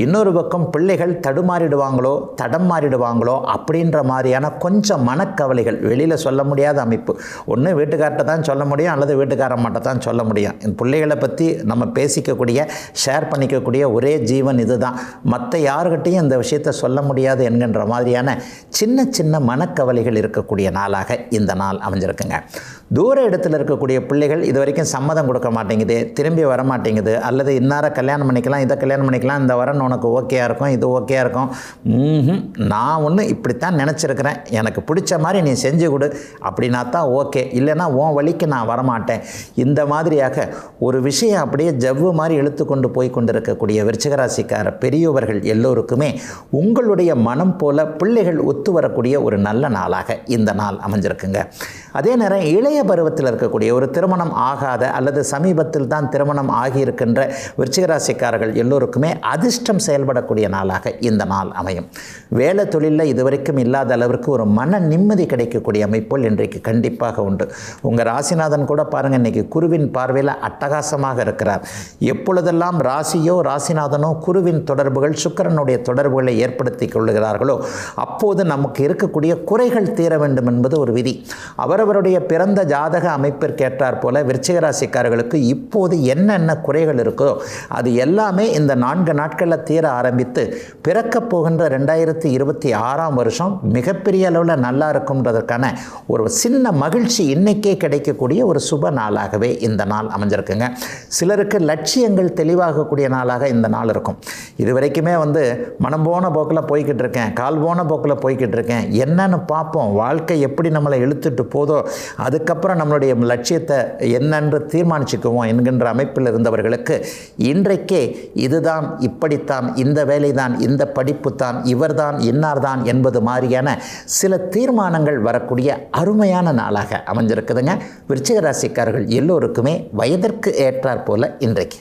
[SPEAKER 1] இன்னொரு பக்கம் பிள்ளைகள் தடுமாறிடுவாங்களோ தடம் மாறிடுவாங்களோ அப்படின்ற மாதிரியான கொஞ்சம் மனக்கவலைகள், வெளியில் சொல்ல முடியாத அமைப்பு. ஒன்று வீட்டுக்கார்ட்ட தான் சொல்ல முடியும், அல்லது வீட்டுக்காரம்மாட்ட தான் சொல்ல முடியும். இந்த பிள்ளைகளை பற்றி நம்ம பேசிக்கக்கூடிய ஷேர் பண்ணிக்கக்கூடிய ஒரே ஜீவன் இது தான். மற்ற யாருக்கிட்டையும் இந்த விஷயத்தை சொல்ல முடியாது என்கின்ற மாதிரியான சின்ன சின்ன மனக்கவலைகள் இருக்கக்கூடிய நாளாக இந்த நாள் அமைஞ்சிருக்குங்க. தூர இடத்துல இருக்கக்கூடிய பிள்ளைகள் இது வரைக்கும் சம்மதம் கொடுக்க மாட்டேங்குது, திரும்பி வர மாட்டேங்குது, அல்லது இன்னார கல்யாணம் பண்ணிக்கலாம், இதை கல்யாணம் பண்ணிக்கலாம், இந்த வரன் உனக்கு ஓகேயா இருக்கும், இது ஓகேயா இருக்கும், நான் ஒன்று இப்படித்தான் நினச்சிருக்கிறேன், எனக்கு பிடிச்ச மாதிரி நீ செஞ்சு கொடு அப்படின்னா தான் ஓகே, இல்லைன்னா உன் வழிக்கு நான் வரமாட்டேன். இந்த மாதிரியாக ஒரு விஷயம் அப்படியே ஜவ்வு மாதிரி இழுத்து கொண்டு போய் கொண்டிருக்கக்கூடிய விருச்சிகராசிக்கார பெரியவர்கள் எல்லோருக்குமே உங்களுடைய மனம் போல பிள்ளைகள் ஒத்து வரக்கூடிய ஒரு நல்ல நாளாக இந்த நாள் அமைஞ்சிருக்குங்க. அதே நேரம் இளைய பருவத்தில் இருக்கக்கூடிய ஒரு திருமணம் ஆகாத அல்லது சமீபத்தில் தான் திருமணம் ஆகியிருக்கின்ற விருச்சிகராசிக்காரர்கள் எல்லோருக்குமே அதிர்ஷ்டம் செயல்படக்கூடிய நாளாக இந்த நாள் அமையும். வேலை தொழிலில் இதுவரைக்கும் இல்லாத அளவிற்கு ஒரு மன நிம்மதி கிடைக்கக்கூடிய அமைப்புகள் இன்றைக்கு கண்டிப்பாக உண்டு. உங்கள் ராசிநாதன் கூட பாருங்கள், இன்றைக்கி குருவின் பார்வையில் அட்டகாசமாக இருக்கிறார். எப்பொழுதெல்லாம் ராசியோ ராசிநாதனோ குருவின் தொடர்புகள் சுக்கிரனுடைய தொடர்புகளை ஏற்படுத்தி கொள்ளுகிறார்களோ அப்போது நமக்கு இருக்கக்கூடிய குறைகள் தீர வேண்டும் என்பது ஒரு விதி. அவரவருடைய பிறந்த ஜாதக அமைப்பிற்கேற்றாற் போல விருச்சிக ராசிக்காரர்களுக்கு இப்போது என்னென்ன குறைகள் இருக்கோ அது எல்லாமே இந்த 4 நாட்களில் தீர ஆரம்பித்து பிறக்கப் போகின்ற 2026ஆம் வருஷம் மிகப்பெரிய அளவில் நல்லா இருக்கும்ன்றதற்கான ஒரு சின்ன மகிழ்ச்சி இன்றைக்கே கிடைக்கக்கூடிய ஒரு சுப நாளாகவே இந்த நாள் அமைஞ்சிருக்குங்க. சிலருக்கு லட்சியங்கள் தெளிவாகக்கூடிய நாளாக இந்த நாள் இருக்கும். இதுவரைக்குமே மனம் போன போக்கில் போய்கிட்டு இருக்கேன், கால் போன போக்கில் போய்கிட்டு இருக்கேன், என்னன்னு பார்ப்போம், வாழ்க்கை எப்படி நம்மளை இழுத்துட்டு போதோ அதுக்கப்புறம் நம்மளுடைய லட்சியத்தை என்னென்று தீர்மானிச்சுக்குவோம் என்கின்ற அமைப்பில் இருந்தவர்களுக்கு இன்றைக்கே இதுதான், இப்படித்தான், இந்த வேலைதான், இந்த படிப்பு தான், இவர்தான், இன்னார்தான் என்பது மாதிரியான சில தீர்மானங்கள் வரக்கூடிய அருமையான நாளாக அமைஞ்சிருக்குதுங்க. விருச்சிக ராசிக்காரர்கள் எல்லோருக்குமே வயதிற்கு ஏற்றாற் போல இன்றைக்கு.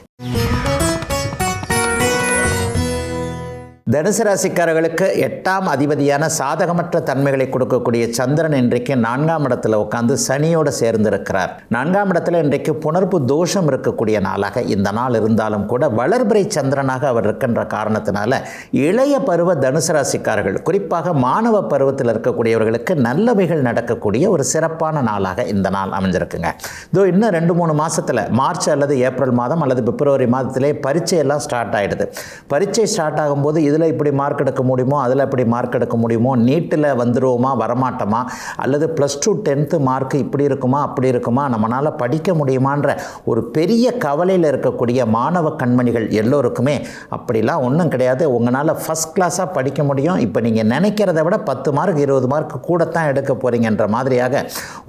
[SPEAKER 1] தனுசு ராசிக்காரர்களுக்கு 8ஆம் அதிபதியான சாதகமற்ற தன்மைகளை கொடுக்கக்கூடிய சந்திரன் இன்றைக்கு 4ஆம் இடத்துல உட்கார்ந்து சனியோடு சேர்ந்திருக்கிறார். 4ஆம் இடத்துல இன்றைக்கு புணர்வு தோஷம் இருக்கக்கூடிய நாளாக இந்த நாள் இருந்தாலும் கூட வளர்பிறை சந்திரனாக அவர் இருக்கின்ற காரணத்தினால இளைய பருவ தனுசு ராசிக்காரர்கள், குறிப்பாக மாணவ பருவத்தில் இருக்கக்கூடியவர்களுக்கு நல்லவைகள் நடக்கக்கூடிய ஒரு சிறப்பான நாளாக இந்த நாள் அமைஞ்சிருக்குங்க. இதோ இன்னும் 2-3 மாதத்தில் மார்ச் அல்லது ஏப்ரல் மாதம் அல்லது பிப்ரவரி மாதத்திலே பரீட்சையெல்லாம் ஸ்டார்ட் ஆகிடுது. பரீட்சை ஸ்டார்ட் ஆகும்போது இதில் இப்படி மார்க் எடுக்க முடியுமோ, அதில் இப்படி மார்க் எடுக்க முடியுமோ, நீட்டில் வந்துடுவோமா வரமாட்டோமா, அல்லது +2 10th மார்க் இப்படி இருக்குமா அப்படி இருக்குமா, நம்மளால் படிக்க முடியுமான்ற ஒரு பெரிய கவலையில் இருக்கக்கூடிய மாணவ கண்மணிகள் எல்லோருக்குமே அப்படிலாம் ஒன்றும் கிடையாது, உங்களால் ஃபஸ்ட் கிளாஸாக படிக்க முடியும், இப்போ நீங்கள் நினைக்கிறத விட 10 மார்க் 20 மார்க் கூடத்தான் எடுக்க போகிறீங்கன்ற மாதிரியாக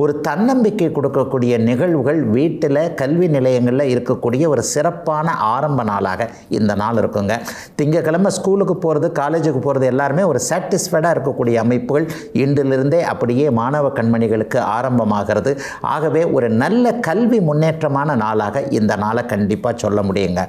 [SPEAKER 1] ஒரு தன்னம்பிக்கை கொடுக்கக்கூடிய நிகழ்வுகள் வீட்டில் கல்வி நிலையங்களில் இருக்கக்கூடிய ஒரு சிறப்பான ஆரம்ப நாளாக இந்த நாள் இருக்குங்க. திங்கக்கிழமை ஸ்கூலுக்கு போகிறது, காலேஜுக்கு போகிறது எல்லாருமே ஒரு சாட்டிஸ்ஃபைடாக இருக்கக்கூடிய அமைப்புகள் இன்றிலிருந்தே அப்படியே மாணவ கண்மணிகளுக்கு ஆரம்பமாகிறது. ஆகவே ஒரு நல்ல கல்வி முன்னேற்றமான நாளாக இந்த நாளை கண்டிப்பாக சொல்ல முடியுங்க.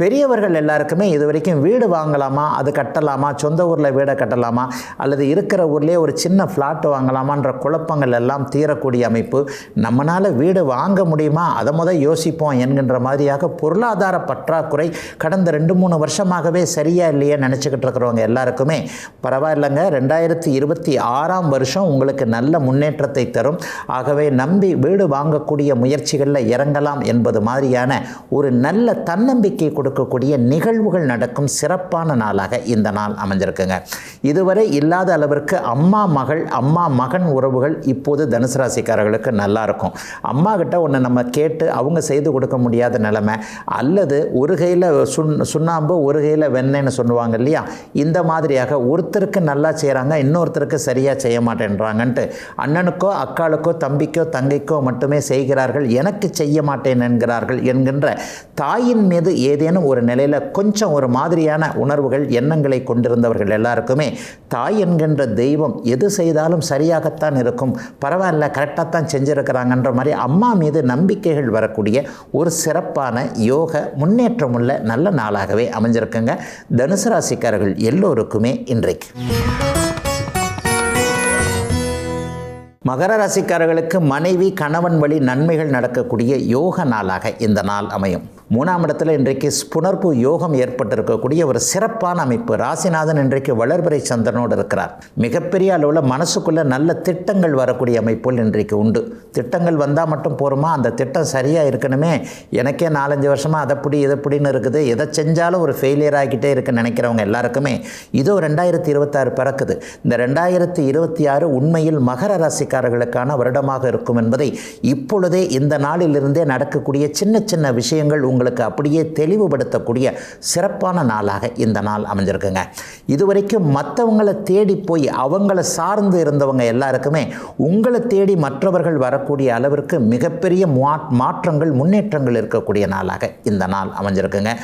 [SPEAKER 1] பெரியவர்கள் எல்லாருக்குமே இது வரைக்கும் வீடு வாங்கலாமா, அது கட்டலாமா, சொந்த ஊரில் வீடை கட்டலாமா, அல்லது இருக்கிற ஊர்லேயே ஒரு சின்ன ஃப்ளாட் வாங்கலாமான்ற குழப்பங்கள் எல்லாம் தீரக்கூடிய அமைப்பு. நம்மளால் வீடு வாங்க முடியுமா, அதை முதல் யோசிப்போம் என்கின்ற மாதிரியாக பொருளாதார பற்றாக்குறை கடந்த 2-3 வருஷமாகவே சரியா இல்லையே நினச்சி நினச்சிக்கிட்டு இருக்கிறவங்க எல்லாருக்குமே பரவாயில்லைங்க, 2026ஆம் வருஷம் உங்களுக்கு நல்ல முன்னேற்றத்தை தரும். ஆகவே நம்பி வீடு வாங்கக்கூடிய முயற்சிகளில் இறங்கலாம் என்பது மாதிரியான ஒரு நல்ல தன்னம்பிக்கை கொடுக்கக்கூடிய நிகழ்வுகள் நடக்கும் சிறப்பான நாளாக இந்த நாள் அமைஞ்சிருக்குங்க. இதுவரை இல்லாத அளவிற்கு அம்மா மகள் அம்மா மகன் உறவுகள் இப்போது தனுசு ராசிக்காரர்களுக்கு நல்லா இருக்கும். அம்மா கிட்ட ஒன்று நம்ம கேட்டு அவங்க செய்து கொடுக்க முடியாத நிலைமை, அல்லது ஒரு கையில் சுண்ணாம்பு ஒரு கையில் வெண்ணெய்னு சொல்லுவாங்க இல்லையா, இந்த மாதிரியாக ஒருத்தருக்கு நல்லா செய்கிறாங்க, இன்னொருத்தருக்கு சரியாக செய்ய மாட்டேன்றாங்கன்ட்டு அண்ணனுக்கோ அக்காளுக்கோ தம்பிக்கோ தங்கைக்கோ மட்டுமே செய்கிறார்கள், எனக்கு செய்ய மாட்டேன் என்கிறார்கள் என்கின்ற தாயின் மீது ஏதேனும் ஒரு நிலையில் கொஞ்சம் ஒரு மாதிரியான உணர்வுகள் எண்ணங்களை கொண்டிருந்தவர்கள் எல்லாருக்குமே தாய் என்கின்ற தெய்வம் எது செய்தாலும் சரியாகத்தான் இருக்கும், பரவாயில்ல கரெக்டாக செஞ்சுருக்கிறாங்கன்ற மாதிரி அம்மா மீது நம்பிக்கைகள் வரக்கூடிய ஒரு சிறப்பான யோக முன்னேற்றமுள்ள நல்ல நாளாகவே அமைஞ்சிருக்குங்க தனுசு ராசிக்காரர்கள் எல்லோருக்குமே இன்றைக்கு. மகர ராசிக்காரர்களுக்கு மனைவி கணவன் வழி நன்மைகள் நடக்கக்கூடிய யோக நாளாக இந்த நாள் அமையும். 3ஆம் இடத்துல இன்றைக்கு புனர்ப்பு யோகம் ஏற்பட்டிருக்கக்கூடிய ஒரு சிறப்பான அமைப்பு. ராசிநாதன் இன்றைக்கு வளர்பிறை சந்திரனோடு இருக்கிறார். மிகப்பெரிய அளவில் மனசுக்குள்ளே நல்ல திட்டங்கள் வரக்கூடிய அமைப்புகள் இன்றைக்கு உண்டு. திட்டங்கள் வந்தால் மட்டும் போருமா, அந்த திட்டம் சரியாக இருக்கணுமே, எனக்கே 4-5 வருஷமாக அதைப்படி இதைப்படின்னு இருக்குது, எதை செஞ்சாலும் ஒரு ஃபெயிலியர் ஆகிக்கிட்டே இருக்குன்னு நினைக்கிறவங்க எல்லாருக்குமே இதோ 2026 பிறக்குது. இந்த 2026 உண்மையில் மகர ராசிக்காரர்களுக்கான வருடமாக இருக்கும் என்பதை இப்பொழுதே இந்த நாளிலிருந்தே நடக்கக்கூடிய சின்ன சின்ன விஷயங்கள் உங்களுக்கு அப்படியே தெளிவுபடுத்தக்கூடிய சிறப்பான நாளாக இந்த நாள் அமைஞ்சிருக்குங்க. இதுவரைக்கும் மற்றவங்களை தேடி போய் அவங்கள சார்ந்து இருந்தவங்க எல்லாருக்குமே உங்களை தேடி மற்றவர்கள் வரக்கூடிய அளவிற்கு மிகப்பெரிய மாற்றங்கள் முன்னேற்றங்கள் இருக்கக்கூடிய நாளாக இந்த நாள் அமைஞ்சிருக்குங்க.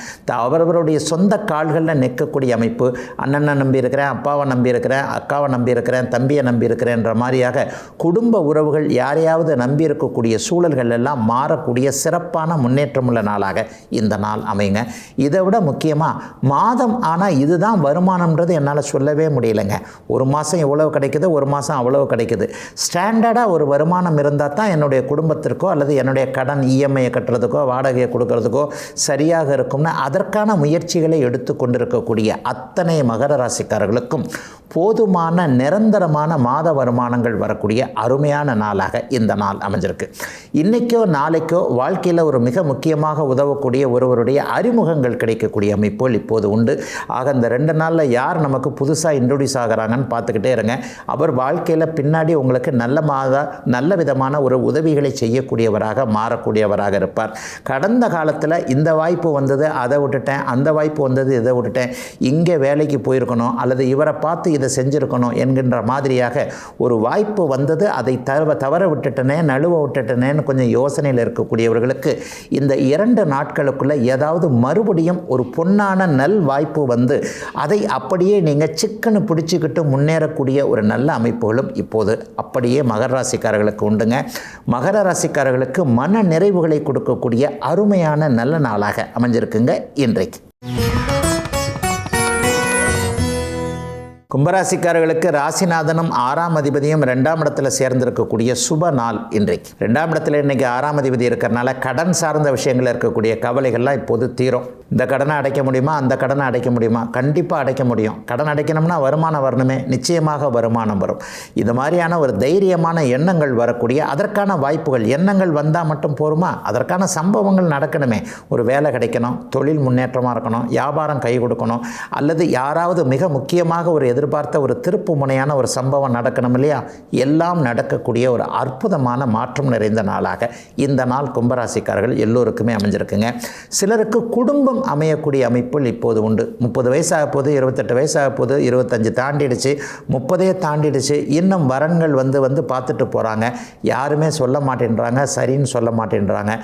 [SPEAKER 1] அவரவருடைய சொந்த கால்களில் நிற்கக்கூடிய அமைப்பு. அண்ணனை நம்பியிருக்கிறேன், அப்பாவை நம்பியிருக்கிறேன், அக்காவை நம்பியிருக்கிறேன், தம்பியை நம்பியிருக்கிறேன்ற மாதிரியாக குடும்ப உறவுகள் யாரையாவது நம்பி இருக்கக்கூடிய சூழல்கள் எல்லாம் மாறக்கூடிய சிறப்பான முன்னேற்றமுள்ள நாளாக இந்த நாள் அமைங்க. இதை விட முக்கியமாக மாதம் ஆனால் இதுதான் வருமானம்ன்றது என்னால் சொல்லவே முடியலைங்க. ஒரு மாதம் இவ்வளவு கிடைக்குது, ஒரு மாதம் அவ்வளவு கிடைக்குது. ஸ்டாண்டர்டாக ஒரு வருமானம் இருந்தால் தான் என்னுடைய குடும்பத்திற்கோ அல்லது என்னுடைய கடன் இஎம்ஐயை கட்டுறதுக்கோ வாடகையை கொடுக்கறதுக்கோ சரியாக இருக்கும்னு அதற்கான முயற்சிகளை எடுத்து கொண்டிருக்கக்கூடிய அத்தனை மகர ராசிக்காரர்களுக்கும் போதுமான நிரந்தரமான மாத வருமானங்கள் வரக்கூடிய அருமையான நாளாக இந்த நாள் அமைஞ்சிருக்கு. இன்றைக்கோ நாளைக்கோ வாழ்க்கையில் ஒரு மிக முக்கியமாக உதவக்கூடிய ஒருவருடைய அறிமுகங்கள் கிடைக்கக்கூடிய அமைப்புகள் இப்போது உண்டு. ஆக இந்த 2 நாளில் யார் நமக்கு புதுசாக இன்ட்ரோடியூஸ் ஆகிறாங்கன்னு பார்த்துக்கிட்டே இருங்க. அவர் வாழ்க்கையில் பின்னாடி உங்களுக்கு நல்ல விதமான ஒரு உதவிகளை செய்யக்கூடியவராக மாறக்கூடியவராக இருப்பார். கடந்த காலத்தில் இந்த வாய்ப்பு வந்தது அதை விட்டுட்டேன், அந்த வாய்ப்பு வந்தது இதை விட்டுட்டேன், இங்கே வேலைக்கு போயிருக்கணும் அல்லது இவரை பார்த்து இதை செஞ்சுருக்கணும் என்கின்ற மாதிரியாக ஒரு வாய்ப்பு வந்தது, அதை தவற விட்டுட்டனே நழுவ விட்டுட்டனேன்னு கொஞ்சம் யோசனையில் இருக்கக்கூடியவர்களுக்கு இந்த 2 நாட்களுக்குள்ளே ஏதாவது மறுபடியும் ஒரு பொன்னான நல் வாய்ப்பு வந்து அதை அப்படியே நீங்கள் சிக்கனு பிடிச்சிக்கிட்டு முன்னேறக்கூடிய ஒரு நல்ல அமைப்புகளும் இப்போது அப்படியே மகர ராசிக்காரர்களுக்கு உண்டுங்க. மகர ராசிக்காரர்களுக்கு மன நிறைவுகளை கொடுக்கக்கூடிய அருமையான நல்ல நாளாக அமைஞ்சிருக்குங்க இன்றைக்கு. கும்பராசிக்காரர்களுக்கு ராசிநாதனும் 6ஆம் அதிபதியும் 2ஆம் இடத்துல சேர்ந்திருக்கக்கூடிய சுப நாள் இன்றைக்கு. 2ஆம் இடத்துல இன்றைக்கி 6ஆம் அதிபதி இருக்கிறனால கடன் சார்ந்த விஷயங்கள் இருக்கக்கூடிய கவலைகள்லாம் இப்போது தீரும். இந்த கடனை அடைக்க முடியுமா, அந்த கடனை அடைக்க முடியுமா, கண்டிப்பாக அடைக்க முடியும். கடன் அடைக்கணும்னா வருமானம் வரணுமே, நிச்சயமாக வருமானம் வரும். இது மாதிரியான ஒரு தைரியமான எண்ணங்கள் வரக்கூடிய அதற்கான வாய்ப்புகள், எண்ணங்கள் வந்தால் மட்டும் போருமா, அதற்கான சம்பவங்கள் நடக்கணுமே. ஒரு வேலை கிடைக்கணும், தொழில் முன்னேற்றமாக இருக்கணும், வியாபாரம் கை கொடுக்கணும், அல்லது யாராவது மிக முக்கியமாக ஒரு எதிர்பார்த்த ஒரு திருப்பு முனையான ஒரு சம்பவம் நடக்கணும் இல்லையா, எல்லாம் நடக்கக்கூடிய ஒரு அற்புதமான மாற்றம் நிறைந்த நாளாக இந்த நாள் கும்பராசிக்காரர்கள் எல்லோருக்குமே அமைஞ்சிருக்குங்க. சிலருக்கு குடும்பம் அமையக்கூடிய அமைப்புகள் இப்போது உண்டு. 30 வயசாக போது, 28 வயசாக போது, 25 தாண்டிடுச்சு, 30 தாண்டிடுச்சு, இன்னும் வரன்கள் வந்து பார்த்துட்டு போகிறாங்க. யாருமே சொல்ல மாட்டேன்றாங்க, சரின்னு சொல்ல மாட்டேன்றாங்க.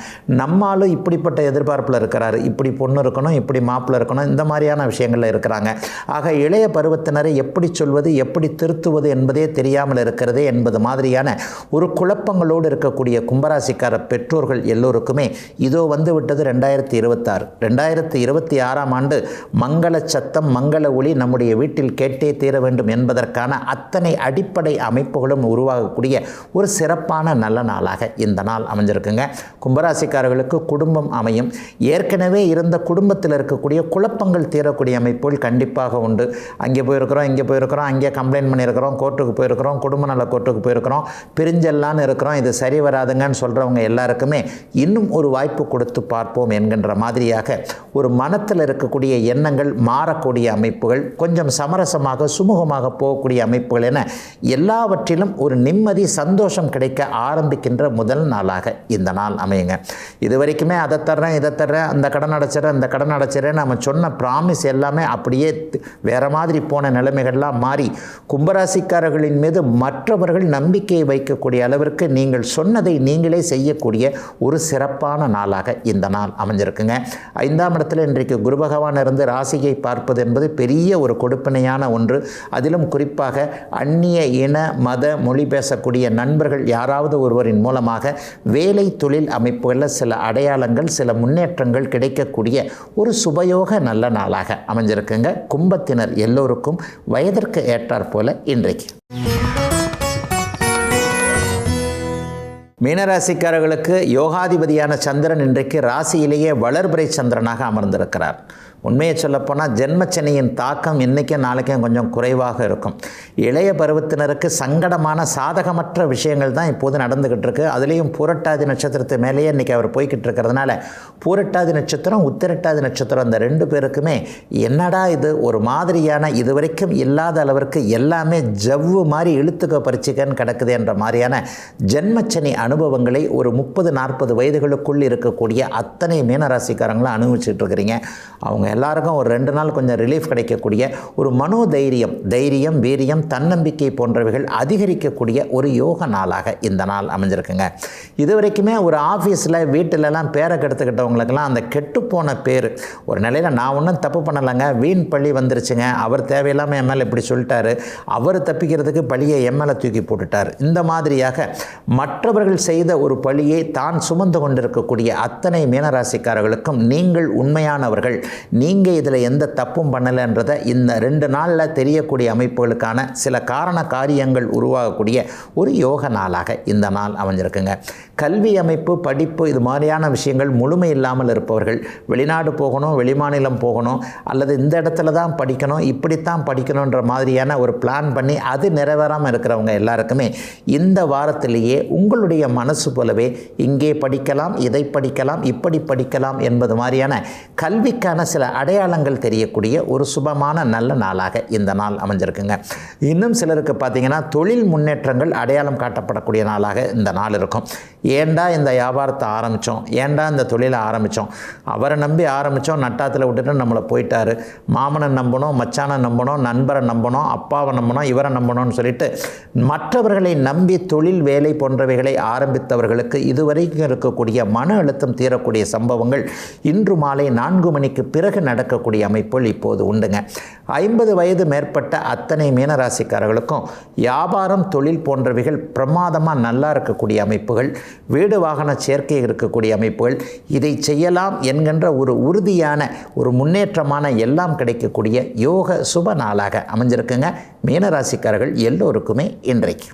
[SPEAKER 1] நம்மளும் இப்படிப்பட்ட எதிர்பார்ப்பில் இருக்கிறாரு, இப்படி பொண்ணு இருக்கணும், இப்படி மாப்பிள்ளை இருக்கணும், இந்த மாதிரியான விஷயங்களில் இருக்கிறாங்க. ஆக இளைய பருவத்தினரை எப்படி சொல்வது, எப்படி திருத்துவது என்பதே தெரியாமல் இருக்கிறதே என்பது மாதிரியான ஒரு குழப்பங்களோடு இருக்கக்கூடிய கும்பராசிக்கார பெற்றோர்கள் எல்லோருக்குமே இதோ வந்து விட்டது 2026. 2026ஆம் ஆண்டு மங்கள சத்தம், மங்கள ஒளி நம்முடைய வீட்டில் கேட்டே தீர வேண்டும் என்பதற்கான அத்தனை அடிப்படை அமைப்புகளும் உருவாகக்கூடிய ஒரு சிறப்பான நல்ல நாளாக இந்த நாள் அமைஞ்சிருக்குங்க. கும்பராசிக்காரர்களுக்கு குடும்பம் அமையும். ஏற்கனவே இருந்த குடும்பத்தில் இருக்கக்கூடிய குழப்பங்கள் தீரக்கூடிய அமைப்புகள் கண்டிப்பாக உண்டு. அங்கே போயிருக்கிறோம், இங்கே போயிருக்கிறோம், அங்கே கம்ப்ளைண்ட் பண்ணியிருக்கிறோம், கோர்ட்டுக்கு போயிருக்கிறோம், குடும்ப நல கோர்ட்டுக்கு போயிருக்கிறோம், பிரிஞ்செல்லான்னு இருக்கிறோம், இது சரி வராதுங்கன்னு சொல்கிறவங்க எல்லாருக்குமே இன்னும் ஒரு வாய்ப்பு கொடுத்து பார்ப்போம் என்கின்ற மாதிரியாக ஒரு மனத்தில் இருக்கக்கூடிய எண்ணங்கள் மாறக்கூடிய அமைப்புகள், கொஞ்சம் சமரசமாக சுமூகமாக போகக்கூடிய அமைப்புகள் என எல்லாவற்றிலும் ஒரு நிம்மதி, சந்தோஷம் கிடைக்க ஆரம்பிக்கின்ற முதல் நாளாக இந்த நாள் அமையுங்க. இது வரைக்குமே அதை தர்றேன், இதை தர்றேன், அந்த கடன் அடைச்சிடறேன், இந்த கடன் அடைச்சிடறேன், நம்ம சொன்ன ப்ராமிஸ் எல்லாமே அப்படியே வேறு மாதிரி போன நிலைமைகள்லாம் மாறி கும்பராசிக்காரர்களின் மீது மற்றவர்கள் நம்பிக்கையை வைக்கக்கூடிய அளவிற்கு நீங்கள் சொன்னதை நீங்களே செய்யக்கூடிய ஒரு சிறப்பான நாளாக இந்த நாள் அமைஞ்சிருக்குங்க. 5ஆம் இடத்துல இன்றைக்கு குரு பகவான் இருந்து ராசியை பார்ப்பது என்பது பெரிய ஒரு கொடுப்பினையான ஒன்று. அதிலும் குறிப்பாக அந்நிய இன மத மொழி பேசக்கூடிய நண்பர்கள் யாராவது ஒருவரின் மூலமாக வேலை தொழில் அமைப்புகளில் சில அடையாளங்கள், சில முன்னேற்றங்கள் கிடைக்கக்கூடிய ஒரு சுபயோக நல்ல நாளாக அமைஞ்சிருக்குங்க. கும்பத்தினர் எல்லோருக்கும் வயதிற்கு ஏற்றாற் போல இன்றைக்கு. மீனராசிக்காரர்களுக்கு யோகாதிபதியான சந்திரன் இன்றைக்கு ராசியிலேயே வளர்பிறை சந்திரனாக அமர்ந்திருக்கிறார். உண்மையை சொல்லப்போனால் ஜென்மச்சனியின் தாக்கம் இன்றைக்கும் நாளைக்கும் கொஞ்சம் குறைவாக இருக்கும். இளைய பருவத்தினருக்கு சங்கடமான சாதகமற்ற விஷயங்கள் தான் இப்போது நடந்துக்கிட்டு இருக்கு. அதுலேயும் பூரட்டாதி நட்சத்திரத்து மேலேயே இன்றைக்கி அவர் போய்கிட்டு இருக்கிறதுனால பூரட்டாதி நட்சத்திரம், உத்திரட்டாதி நட்சத்திரம் அந்த 2 பேருக்குமே என்னடா இது ஒரு மாதிரியான இதுவரைக்கும் இல்லாத அளவிற்கு எல்லாமே ஜவ்வு மாதிரி இழுத்துக்க பறிச்சுக்கன்னு கிடக்குது என்ற மாதிரியான ஜென்மச்சனி அனுபவங்களை ஒரு 30-40 வயதுகளுக்குள் இருக்கக்கூடிய அத்தனை மீனராசிக்காரங்களும் அனுபவிச்சுட்டு இருக்கிறீங்க. அவங்க எல்லாருக்கும் ஒரு 2 நாள் கொஞ்சம் ரிலீஃப் கிடைக்கக்கூடிய ஒரு தைரியம், வீரியம், தன்னம்பிக்கை போன்றவைகள் அதிகரிக்கக்கூடிய ஒரு யோக நாளாக இந்த நாள் அமைஞ்சிருக்குங்க. இது வரைக்குமே ஒரு ஆஃபீஸில் வீட்டிலலாம் பேரை கெடுத்துக்கிட்டவங்களுக்கெல்லாம் அந்த கெட்டுப்போன பேர் ஒரு நிலையில் நான் ஒன்றும் தப்பு பண்ணலைங்க, வீண் பழி வந்துருச்சுங்க, அவர் தேவையில்லாமல் என் மேலே இப்படி சொல்லிட்டாரு, அவர் தப்பிக்கிறதுக்கு பழியை என் மேலே தூக்கி போட்டுட்டார், இந்த மாதிரியாக மற்றவர்கள் செய்த ஒரு பழியை தான் சுமந்து கொண்டிருக்கக்கூடிய அத்தனை மீனராசிக்காரர்களுக்கும் நீங்கள் உண்மையானவர்கள், நீங்கள் இதில் எந்த தப்பும் பண்ணலைன்றதை இந்த 2 நாளில் தெரியக்கூடிய அமைப்புகளுக்கான சில காரண காரியங்கள் உருவாகக்கூடிய ஒரு யோக நாளாக இந்த நாள் அமைஞ்சிருக்குங்க. கல்வி அமைப்பு, படிப்பு இது மாதிரியான விஷயங்கள் முழுமை இல்லாமல் இருப்பவர்கள், வெளிநாடு போகணும், வெளிமாநிலம் போகணும், அல்லது இந்த இடத்துல தான் படிக்கணும், இப்படித்தான் படிக்கணுன்ற மாதிரியான ஒரு பிளான் பண்ணி அது நிறைவேறாமல் இருக்கிறவங்க எல்லாருக்குமே இந்த வாரத்திலேயே உங்களுடைய மனசு போலவே இங்கே படிக்கலாம், இதை படிக்கலாம், இப்படி படிக்கலாம் என்பது மாதிரியான கல்விக்கான சில அடையாளங்கள் தெரியக்கூடிய ஒரு சுபமான நல்ல நாளாக இந்த நாள் அமைஞ்சிருக்குங்க. இன்னும் சிலருக்கு பார்த்தீங்கன்னா தொழில் முன்னேற்றங்கள் அடையாளம் காட்டப்படக்கூடிய நாளாக இந்த நாள் இருக்கும். ஏண்டா இந்த வியாபாரத்தை ஆரம்பித்தோம், ஏண்டா இந்த தொழிலை ஆரம்பித்தோம், அவரை நம்பி ஆரம்பித்தோம், நட்டாத்தில் விட்டுட்டு நம்மளை போயிட்டார், மாமனை நம்பணும், மச்சானை நம்பணும், நண்பரை நம்பணும், அப்பாவை நம்பணும், இவரை நம்பணும்னு சொல்லிட்டு மற்றவர்களை நம்பி தொழில் வேலை போன்றவைகளை ஆரம்பித்தவர்களுக்கு இதுவரைக்கும் இருக்கக்கூடிய மன அழுத்தம் தீரக்கூடிய சம்பவங்கள் இன்று மாலை 4 மணிக்கு பிறகு நடக்கக்கூடிய அமைப்புகள் இப்போது உண்டுங்க. 50 வயது மேற்பட்ட அத்தனை மீனராசிக்காரர்களுக்கும் வியாபாரம், தொழில் போன்றவைகள் பிரமாதமாக நல்லா இருக்கக்கூடிய அமைப்புகள், வீடு வாகன சேர்க்கை இருக்கக்கூடிய அமைப்புகள், இதை செய்யலாம் என்கின்ற ஒரு உறுதியான ஒரு முன்னேற்றமான எல்லாம் கிடைக்கக்கூடிய யோக சுப நாளாக அமைஞ்சிருக்குங்க மீனராசிக்காரர்கள் எல்லோருக்குமே இன்றைக்கு.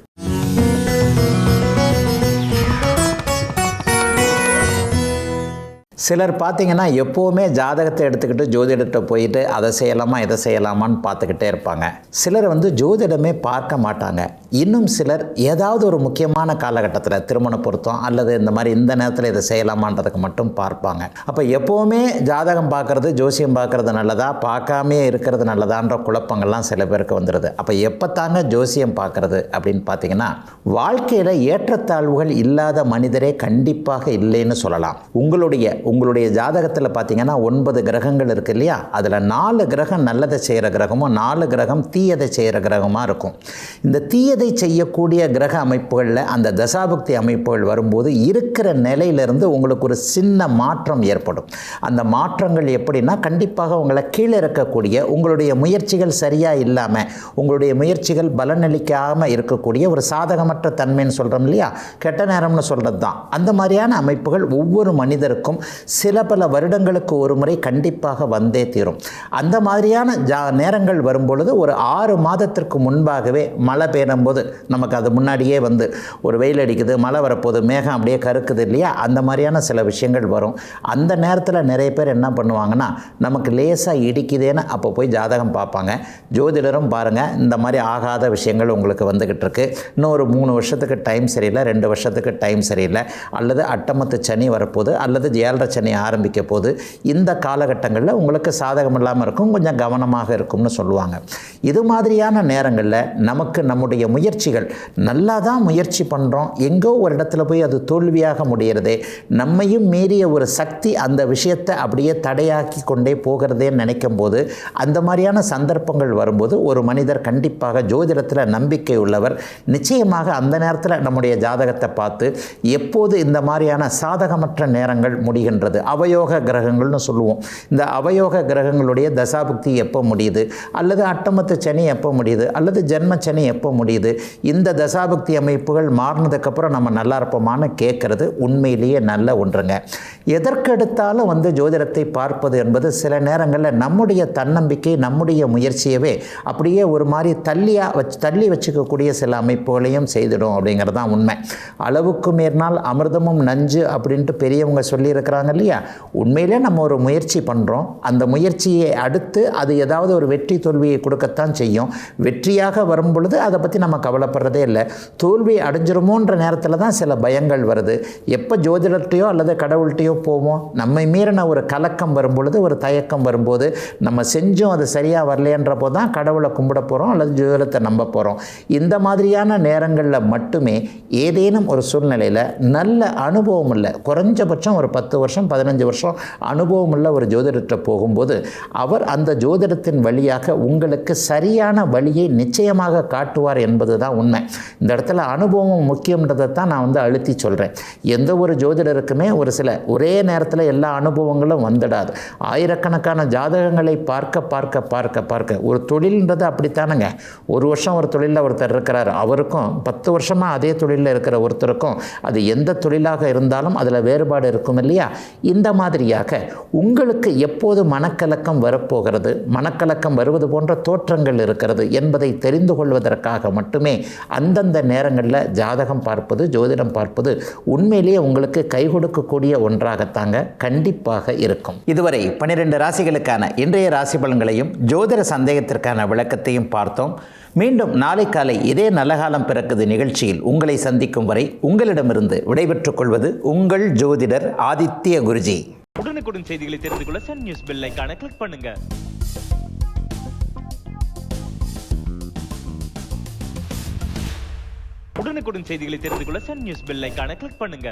[SPEAKER 1] சிலர் பார்த்திங்கன்னா எப்போவுமே ஜாதகத்தை எடுத்துக்கிட்டு ஜோதிடத்தை போயிட்டு அதை செய்யலாமா இதை செய்யலாமான்னு பார்த்துக்கிட்டே இருப்பாங்க. சிலர் ஜோதிடமே பார்க்க மாட்டாங்க. இன்னும் சிலர் ஏதாவது ஒரு முக்கியமான காலகட்டத்தில் திருமண பொருத்தம் அல்லது இந்த மாதிரி இந்த நேரத்தில் இதை செய்யலாமான்றதுக்கு மட்டும் பார்ப்பாங்க. அப்போ எப்போவுமே ஜாதகம் பார்க்குறது, ஜோசியம் பார்க்குறது நல்லதா, பார்க்காமே இருக்கிறது நல்லதான்ற குழப்பங்கள்லாம் சில பேருக்கு வந்துடுது. அப்போ எப்போ தாங்க ஜோசியம் பார்க்குறது அப்படின்னு பார்த்தீங்கன்னா, வாழ்க்கையில் ஏற்றத்தாழ்வுகள் இல்லாத மனிதரே கண்டிப்பாக இல்லைன்னு சொல்லலாம். உங்களுடைய ஜாதகத்தில் பார்த்தீங்கன்னா 9 கிரகங்கள் இருக்குது இல்லையா, அதில் 4 கிரகம் நல்லதை செய்கிற கிரகமும் 4 கிரகம் தீயதை செய்கிற கிரகமாக இருக்கும். இந்த தீயதை நினைத்ததை செய்யக்கூடிய கிரக அமைப்புகளில் அந்த தசாபுக்தி அமைப்புகள் வரும்போது இருக்கிற நிலையிலிருந்து உங்களுக்கு ஒரு சின்ன மாற்றம் ஏற்படும். அந்த மாற்றங்கள் எப்படின்னா, கண்டிப்பாக உங்களை கீழே இருக்கக்கூடிய உங்களுடைய முயற்சிகள் சரியாக இல்லாமல், உங்களுடைய முயற்சிகள் பலனளிக்காமல் இருக்கக்கூடிய ஒரு சாதகமற்ற தன்மைன்னு சொல்கிறோம் இல்லையா, கெட்ட நேரம்னு சொல்கிறது தான். அந்த மாதிரியான அமைப்புகள் ஒவ்வொரு மனிதருக்கும் சில பல வருடங்களுக்கு ஒரு முறை கண்டிப்பாக வந்தே தீரும். அந்த மாதிரியான நேரங்கள் வரும்பொழுது ஒரு 6 மாதத்திற்கு முன்பாகவே மழை பெய்யும் போது, நமக்கு அது முன்னாடியே வந்து ஒரு வெயில் அடிக்குது, மழை வரப்போது, மேகம் அப்படியே கருக்குது இல்லையா, அந்த மாதிரியான சில விஷயங்கள் வரும். அந்த நேரத்தில் நிறைய பேர் என்ன பண்ணுவாங்கன்னா, நமக்கு லேசாக இடிக்குதேன்னு அப்போ போய் ஜாதகம் பார்ப்பாங்க. ஜோதிடரும் பாருங்கள், இந்த மாதிரி ஆகாத விஷயங்கள் உங்களுக்கு வந்துக்கிட்டு இருக்கு, இன்னும் ஒரு 3 வருஷத்துக்கு டைம் சரியில்லை, 2 வருஷத்துக்கு டைம் சரியில்லை, அல்லது அட்டமத்து சனி வரப்போகுது, அல்லது 7 சனி ஆரம்பிக்க போது, இந்த காலகட்டங்களில் உங்களுக்கு சாதகம் இல்லாமல் இருக்கும், கொஞ்சம் கவனமாக இருக்கும்னு சொல்லுவாங்க. இது மாதிரியான நேரங்களில் நமக்கு நம்முடைய முயற்சிகள் நல்லா தான் முயற்சி பண்ணுறோம், எங்கோ ஒரு இடத்துல போய் அது தோல்வியாக முடிகிறதே, நம்மையும் மீறிய ஒரு சக்தி அந்த விஷயத்தை அப்படியே தடையாக்கி கொண்டே போகிறதேன்னு நினைக்கும் போது, அந்த மாதிரியான சந்தர்ப்பங்கள் வரும்போது ஒரு மனிதர் கண்டிப்பாக ஜோதிடத்தில் நம்பிக்கை உள்ளவர் நிச்சயமாக அந்த நேரத்தில் நம்முடைய ஜாதகத்தை பார்த்து எப்போது இந்த மாதிரியான சாதகமற்ற நேரங்கள் முடிகின்றது, அவயோக கிரகங்கள்னு சொல்லுவோம், இந்த அவயோக கிரகங்களுடைய தசாபுக்தி எப்போ முடியுது, அல்லது அட்டமத்து சனி எப்போ முடியுது, அல்லது ஜென்ம சனி எப்போ முடியுது, இந்த தசாபுக்தி அமைப்புகள் மாறினதுக்கப்புறம் நம்ம நல்லா இருப்போமான்னு கேட்குறது உண்மையிலேயே நல்ல ஒன்றுங்க. எதற்கெடுத்தாலும் வந்து ஜோதிடத்தை பார்ப்பது என்பது சில நேரங்களில் நம்முடைய தன்னம்பிக்கை, நம்முடைய முயற்சியவே அப்படியே ஒரு மாதிரி தள்ளி வச்சுக்கக்கூடிய சில அமைப்புகளையும் செய்திடும் அப்படிங்கிறது தான் உண்மை. அளவுக்கு மீறினால் அமிர்தமும் நஞ்சு அப்படின்ட்டு பெரியவங்க சொல்லியிருக்கிறாங்க இல்லையா. உண்மையிலே நம்ம ஒரு முயற்சி பண்ணுறோம், அந்த முயற்சியை அடுத்து அது ஏதாவது ஒரு வெற்றி தோல்வியை கொடுக்கத்தான் செய்யும். வெற்றியாக வரும் பொழுது அதை பற்றி நம்ம கவலைப்படுறதே இல்லை. தோல்வி அடைஞ்சிருமோன்ற நேரத்தில் தான் சில பயங்கள் வருது. எப்போ ஜோதிடர்கிட்டையோ அல்லது கடவுள்கிட்டையோ போவோம், நம்மை மீறின ஒரு கலக்கம் வரும்பொழுது, ஒரு தயக்கம் வரும்போது, நம்ம செஞ்சோம் அது சரியாக வரலையன்றப்போ தான் கடவுளை கும்பிட போகிறோம் அல்லது ஜோதிடத்தை நம்ப போகிறோம். இந்த மாதிரியான நேரங்களில் மட்டுமே ஏதேனும் ஒரு சூழ்நிலையில் நல்ல அனுபவம் இல்லை, குறைஞ்சபட்சம் ஒரு 10 வருஷம் 15 வருஷம் அனுபவம் உள்ள ஒரு ஜோதிடத்தை போகும்போது அவர் அந்த ஜோதிடத்தின் வழியாக உங்களுக்கு சரியான வழியை நிச்சயமாக காட்டுவார் என்பது தான் உண்மை. இந்த இடத்துல அனுபவம் முக்கியன்றதை தான் நான் வந்து அழுத்தி சொல்கிறேன். எந்த ஒரு ஜோதிடருக்குமே ஒரு சில ஒரே நேரத்தில் எல்லா அனுபவங்களும் வந்துடாது. ஆயிரக்கணக்கான ஜாதகங்களை பார்க்க ஒரு தொழில்ன்றது அப்படித்தானுங்க. ஒரு வருஷம் ஒரு தொழிலில் ஒருத்தர் இருக்கிறார், அவருக்கும் 10 வருஷமாக அதே தொழிலில் இருக்கிற ஒருத்தருக்கும் அது எந்த தொழிலாக இருந்தாலும் அதில் வேறுபாடு இருக்கும் இல்லையா. இந்த மாதிரியாக உங்களுக்கு எப்போது மனக்கலக்கம் வரப்போகிறது, மனக்கலக்கம் வருவது போன்ற தோற்றங்கள் இருக்கிறது என்பதை தெரிந்து கொள்வதற்காக மட்டுமே அந்தந்த நேரங்களில் ஜாதகம் பார்ப்பது, ஜோதிடம் பார்ப்பது உண்மையிலேயே உங்களுக்கு கை கொடுக்கக்கூடிய ஒன்றாகத்தாங்க கண்டிப்பாக இருக்கும். இதுவரை 12 ராசிகளுக்கான இன்றைய ராசி பலன்களையும் ஜோதிட சந்தேகத்திற்கான விளக்கத்தையும் பார்த்தோம். மீண்டும் நாளை காலை இதே நல்லகாலம் பிறக்குது நிகழ்ச்சியில் உங்களை சந்திக்கும் வரை உங்களிடமிருந்து விடைபெற்றுக் கொள்வது உங்கள் ஜோதிடர் ஆதித்ய குருஜி.
[SPEAKER 2] உடனுக்குடன் செய்திகளை தெரிந்து கொள்ள சன் நியூஸ் பெல் ஐகானை கிளிக் பண்ணுங்க. உடனுக்குடன் செய்திகளை தெரிந்து கொள்ள சன் நியூஸ் பெல் ஐகானை கிளிக் பண்ணுங்க.